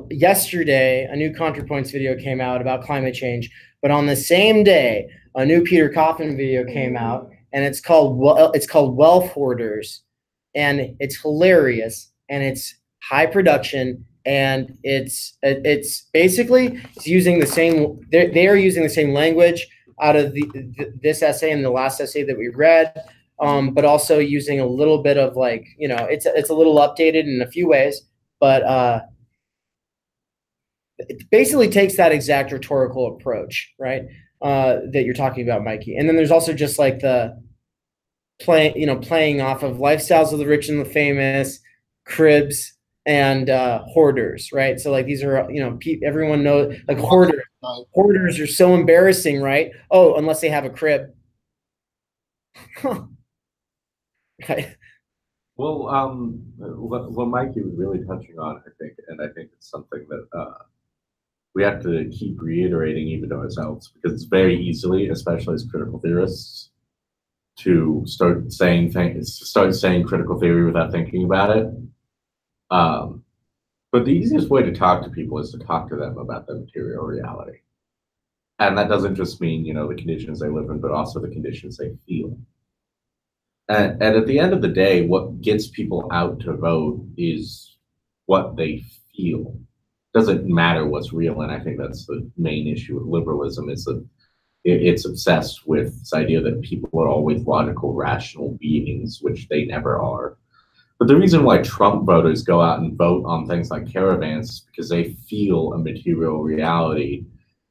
yesterday, a new ContraPoints video came out about climate change, but on the same day, a new Peter Coffin video came out, and it's called Wealth Hoarders, and it's hilarious, and it's high production, and it's basically it's using the same, they are using the same language out of this essay and the last essay that we read, but also using a little bit of like, you know, it's a little updated in a few ways, but it basically takes that exact rhetorical approach, right? That you're talking about, Mikey. And then there's also just like the playing off of lifestyles of the rich and the famous, cribs, and hoarders, right? So like these are everyone knows like hoarders are so embarrassing, right? Oh, unless they have a crib. Right.
Well, what Mikey was really touching on, I think, and I think it's something that we have to keep reiterating even to ourselves, because it's very easily, especially as critical theorists, to start saying critical theory without thinking about it. But the easiest way to talk to people is to talk to them about their material reality. And that doesn't just mean, the conditions they live in, but also the conditions they feel. And at the end of the day, what gets people out to vote is what they feel. Doesn't matter what's real. And I think that's the main issue with liberalism, is that it's obsessed with this idea that people are always logical, rational beings, which they never are. But the reason why Trump voters go out and vote on things like caravans is because they feel a material reality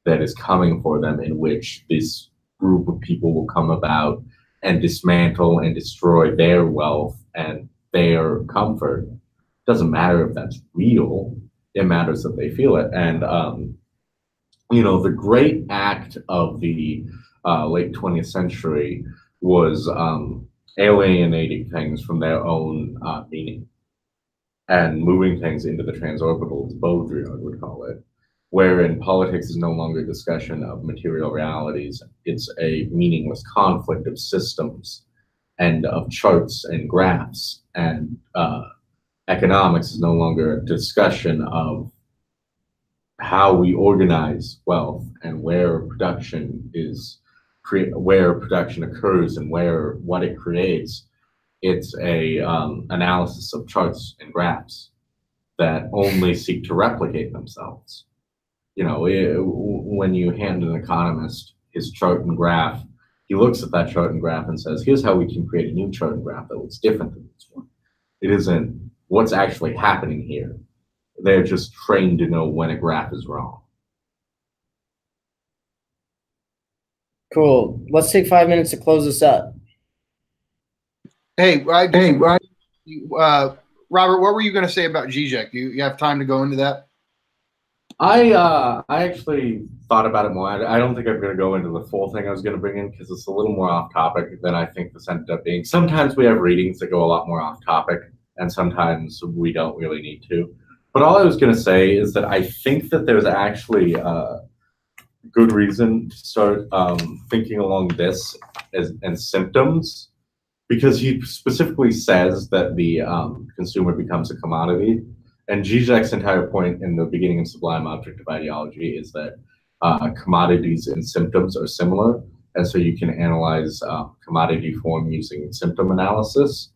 that is coming for them, in which this group of people will come about and dismantle and destroy their wealth and their comfort. It doesn't matter if that's real. It matters that they feel it. And, the great act of the late 20th century was alienating things from their own meaning and moving things into the transorbitals, as Baudrillard would call it, wherein politics is no longer a discussion of material realities. It's a meaningless conflict of systems and of charts and graphs, and economics is no longer a discussion of how we organize wealth and where production occurs and what it creates. It's a analysis of charts and graphs that only seek to replicate themselves. When you hand an economist his chart and graph, he looks at that chart and graph and says, here's how we can create a new chart and graph that looks different than this one. It isn't what's actually happening here. They're just trained to know when a graph is wrong.
Cool. Let's take 5 minutes to close this up.
Robert, what were you going to say about Zizek? You have time to go into that?
I actually thought about it more. I don't think I'm going to go into the full thing I was going to bring in, because it's a little more off topic than I think this ended up being. Sometimes we have readings that go a lot more off topic, and sometimes we don't really need to. But all I was going to say is that I think that there's actually good reason to start thinking along this and symptoms, because he specifically says that the consumer becomes a commodity. And Zizek's entire point in the beginning of Sublime Objective Ideology is that commodities and symptoms are similar. And so you can analyze commodity form using symptom analysis.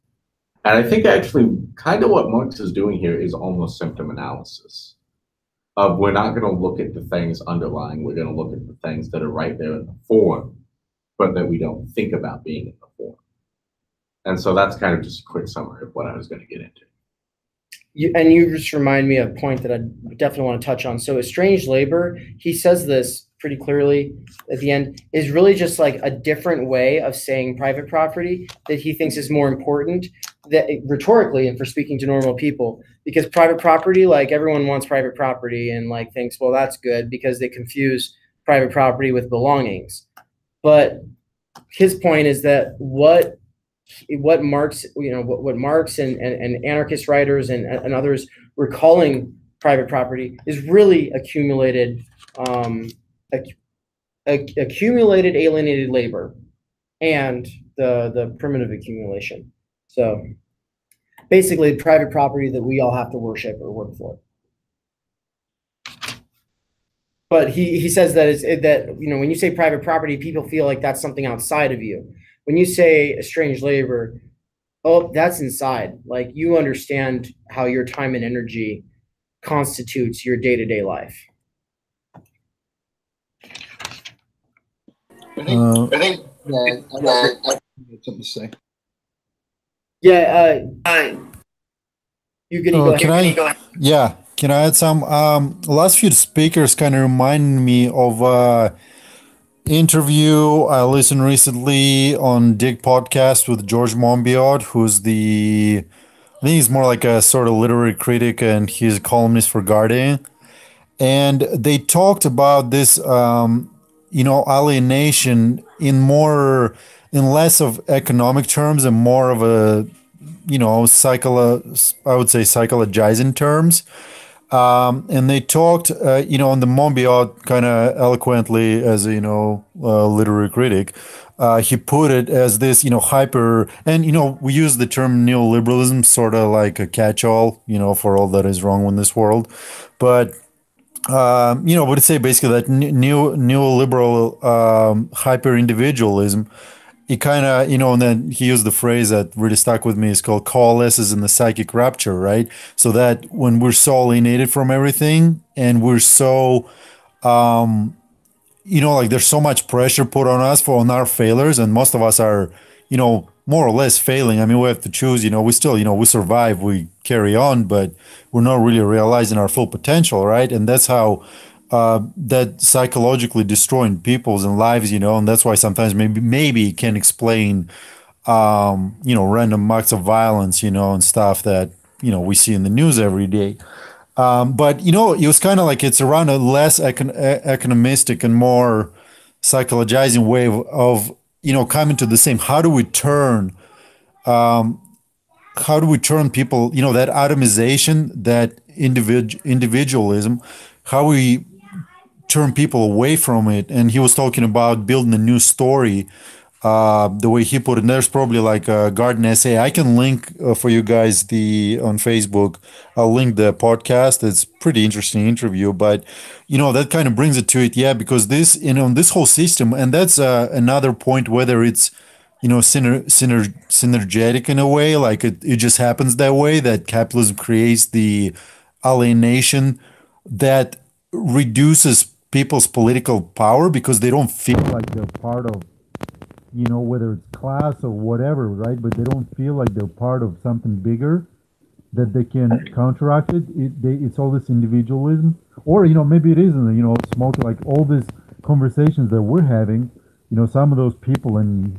And I think actually kind of what Marx is doing here is almost symptom analysis. We're not going to look at the things underlying, we're going to look at the things that are right there in the form, but that we don't think about being in the form. And so that's kind of just a quick summary of what I was going to get into.
You just remind me of a point that I definitely want to touch on. So estranged labor, he says this pretty clearly at the end, is really just like a different way of saying private property that he thinks is more important, that rhetorically and for speaking to normal people, because private property, like everyone wants private property and like thinks, well, that's good, because they confuse private property with belongings. But his point is that what Marx, what Marx and anarchist writers and others were calling private property is really accumulated alienated labor and the primitive accumulation. So basically private property that we all have to worship or work for. But he says that when you say private property, people feel like that's something outside of you. When you say estranged labor, oh, that's inside. Like you understand how your time and energy constitutes your day-to-day life.
I think I got something to say.
Yeah, you can go ahead.
Yeah, can I add some? Last few speakers kind of remind me of interview I listened recently on Dig podcast with George Monbiot, who's the think he's more like a sort of literary critic, and he's a columnist for Guardian. And they talked about this, alienation in less of economic terms and more of a, I would say psychologizing terms. And they talked, on the Monbiot kind of eloquently as a, literary critic. He put it as this, hyper, and, we use the term neoliberalism sort of like a catch-all, for all that is wrong in this world. But, would say basically that neoliberal hyper individualism, he kind of, and then he used the phrase that really stuck with me is called coalesces in the psychic rapture, right? So that when we're so alienated from everything and we're so, like there's so much pressure put on us on our failures, and most of us are, more or less failing. I mean, we have to choose, we still, we survive, we carry on, but we're not really realizing our full potential, right? And that's how that psychologically destroying people's and lives, and that's why sometimes maybe it can explain, random acts of violence, and stuff that, we see in the news every day. But it was kind of like it's around a less economistic and more psychologizing way of coming to the same. How do we turn people, that atomization, that individualism, how we turn people away from it? And he was talking about building a new story. The way he put it, and there's probably like a garden essay. I can link for you guys on Facebook. I'll link the podcast. It's pretty interesting interview, but that kind of brings it to it. Yeah, because this whole system, and that's another point, whether it's synergetic in a way, like it just happens that way, that capitalism creates the alienation that reduces people's political power because they don't feel like they're part of, whether it's class or whatever, right? But they don't feel like they're part of something bigger that they can counteract it. It's all this individualism, or maybe it isn't. Smoke, like all these conversations that we're having. Some of those people in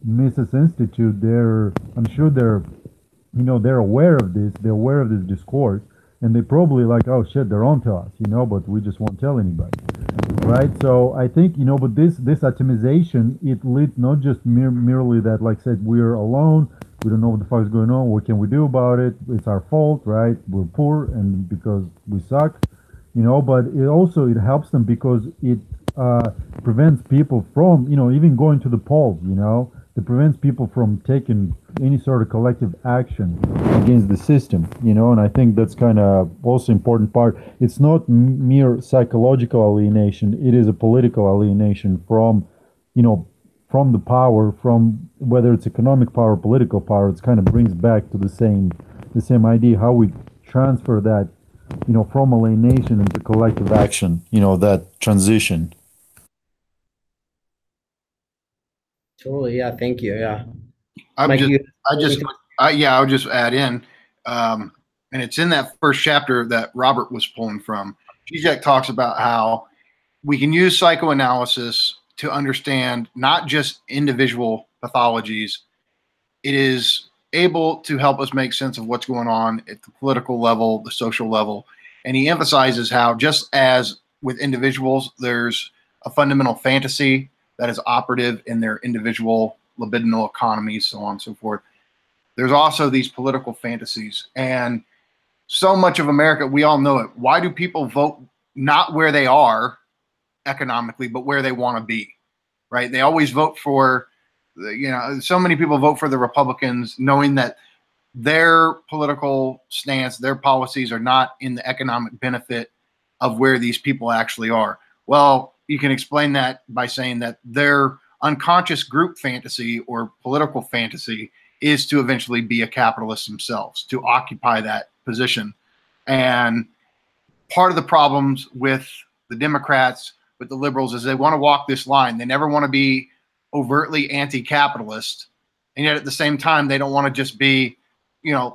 Mises Institute, I'm sure they're aware of this. They're aware of this discourse, and they probably like, oh shit, they're onto us, but we just won't tell anybody. Right, so I think but this atomization, it leads not just merely that, like I said, we're alone, we don't know what the fuck is going on, what can we do about it? It's our fault, right? We're poor and because we suck, But it helps them because it prevents people from even going to the polls. It prevents people from taking any sort of collective action against the system, and I think that's kind of also important part. It's not mere psychological alienation, it is a political alienation from, from the power, from whether it's economic power, political power. It kind of brings back to the same idea, how we transfer that, from alienation into collective action, that transition.
Totally. Yeah. Thank you. Yeah.
I'll just add in, and it's in that first chapter that Robert was pulling from. Zizek talks about how we can use psychoanalysis to understand not just individual pathologies. It is able to help us make sense of what's going on at the political level, the social level. And he emphasizes how, just as with individuals, there's a fundamental fantasy that is operative in their individual libidinal economies, so on and so forth. There's also these political fantasies. And so much of America, we all know it. Why do people vote not where they are economically, but where they want to be, right? They always vote for, so many people vote for the Republicans knowing that their political stance, their policies are not in the economic benefit of where these people actually are. Well, you can explain that by saying that their unconscious group fantasy or political fantasy is to eventually be a capitalist themselves, to occupy that position. And part of the problems with the Democrats, with the liberals, is they want to walk this line. They never want to be overtly anti-capitalist, and yet at the same time, they don't want to just be,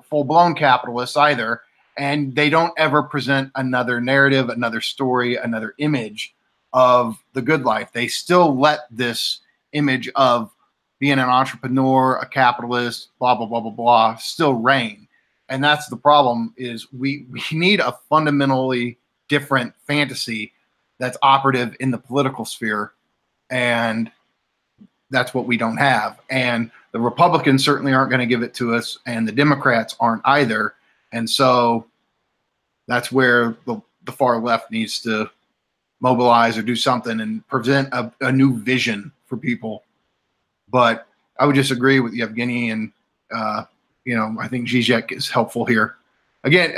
full-blown capitalists either. And they don't ever present another narrative, another story, another image of the good life. They still let this image of being an entrepreneur, a capitalist, blah, blah, blah, blah, blah, still reign. And that's the problem, is we need a fundamentally different fantasy that's operative in the political sphere. And that's what we don't have. And the Republicans certainly aren't going to give it to us, and the Democrats aren't either. And so that's where the far left needs to mobilize or do something and present a new vision for people. But I would just agree with Yevgeny, and I think Zizek is helpful here. Again,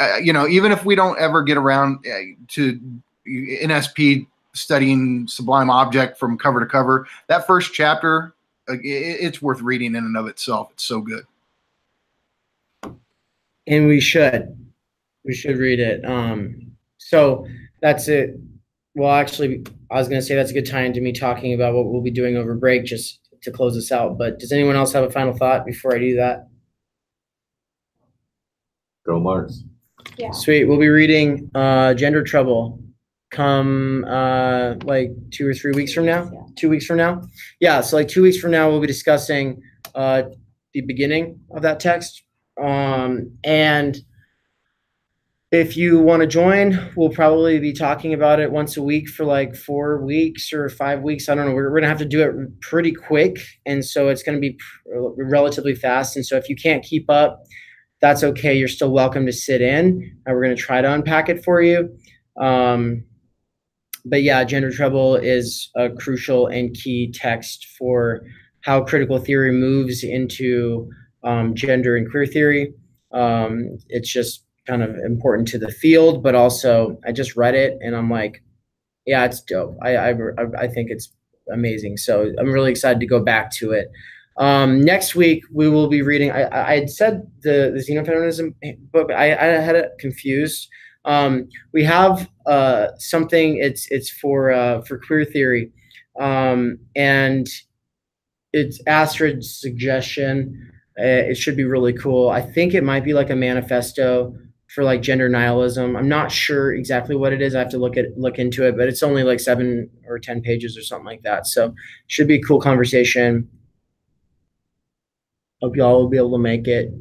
even if we don't ever get around to NSP studying Sublime Object from cover to cover, that first chapter, it's worth reading in and of itself. It's so good.
And we should read it. So that's it. Well, actually, I was going to say that's a good time to me talking about what we'll be doing over break, just to close this out. But does anyone else have a final thought before I do that?
Go Marx.
Yeah.
Sweet. We'll be reading Gender Trouble come like 2 or 3 weeks from now. 2 weeks from now. Yeah. So like 2 weeks from now, we'll be discussing the beginning of that text. And if you want to join, we'll probably be talking about it once a week for like 4 weeks or 5 weeks. I don't know. We're going to have to do it pretty quick. And so it's going to be relatively fast. And so if you can't keep up, that's okay. You're still welcome to sit in. And we're going to try to unpack it for you. But yeah, Gender Trouble is a crucial and key text for how critical theory moves into gender and queer theory. It's just kind of important to the field, but also I just read it and I'm like, yeah, it's dope. I think it's amazing. So I'm really excited to go back to it. Next week we will be reading. I had said the xenofeminism book. I had it confused. We have something. It's for queer theory, and it's Astrid's suggestion. It should be really cool. I think it might be like a manifesto for like gender nihilism. I'm not sure exactly what it is. I have to look into it, but it's only like 7 or 10 pages or something like that. So should be a cool conversation. Hope y'all will be able to make it.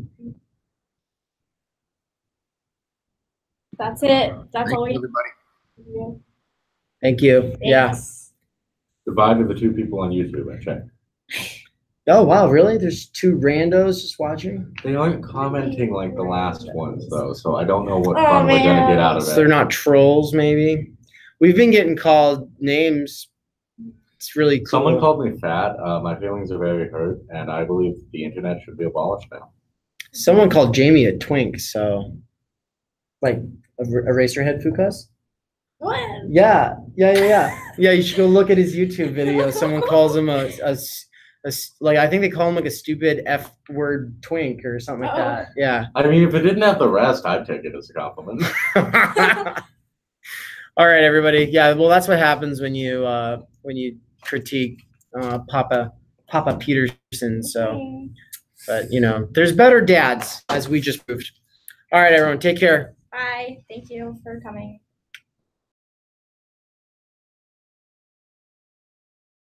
That's it. That's all we need.
Everybody.
Thank you. Yeah.
Divided the 2 people on YouTube. I checked.
Oh wow, really? There's 2 randos just watching?
They aren't commenting like the last ones though, so I don't know what fun we're gonna get out of it.
So they're not trolls, maybe. We've been getting called names. It's really cool.
Someone called me fat. My feelings are very hurt, and I believe the internet should be abolished now.
Someone called Jamie a twink, so like Eraserhead Fukas?
What?
Yeah. Yeah, you should go look at his YouTube video. Someone calls him a like, I think they call him like a stupid F word twink or something like that. Yeah.
I mean, if it didn't have the rest, I'd take it as a compliment.
All right, everybody. Yeah, well, that's what happens when you critique Papa Peterson. So, but there's better dads, as we just proved. All right, everyone, take care.
Bye. Thank you for coming.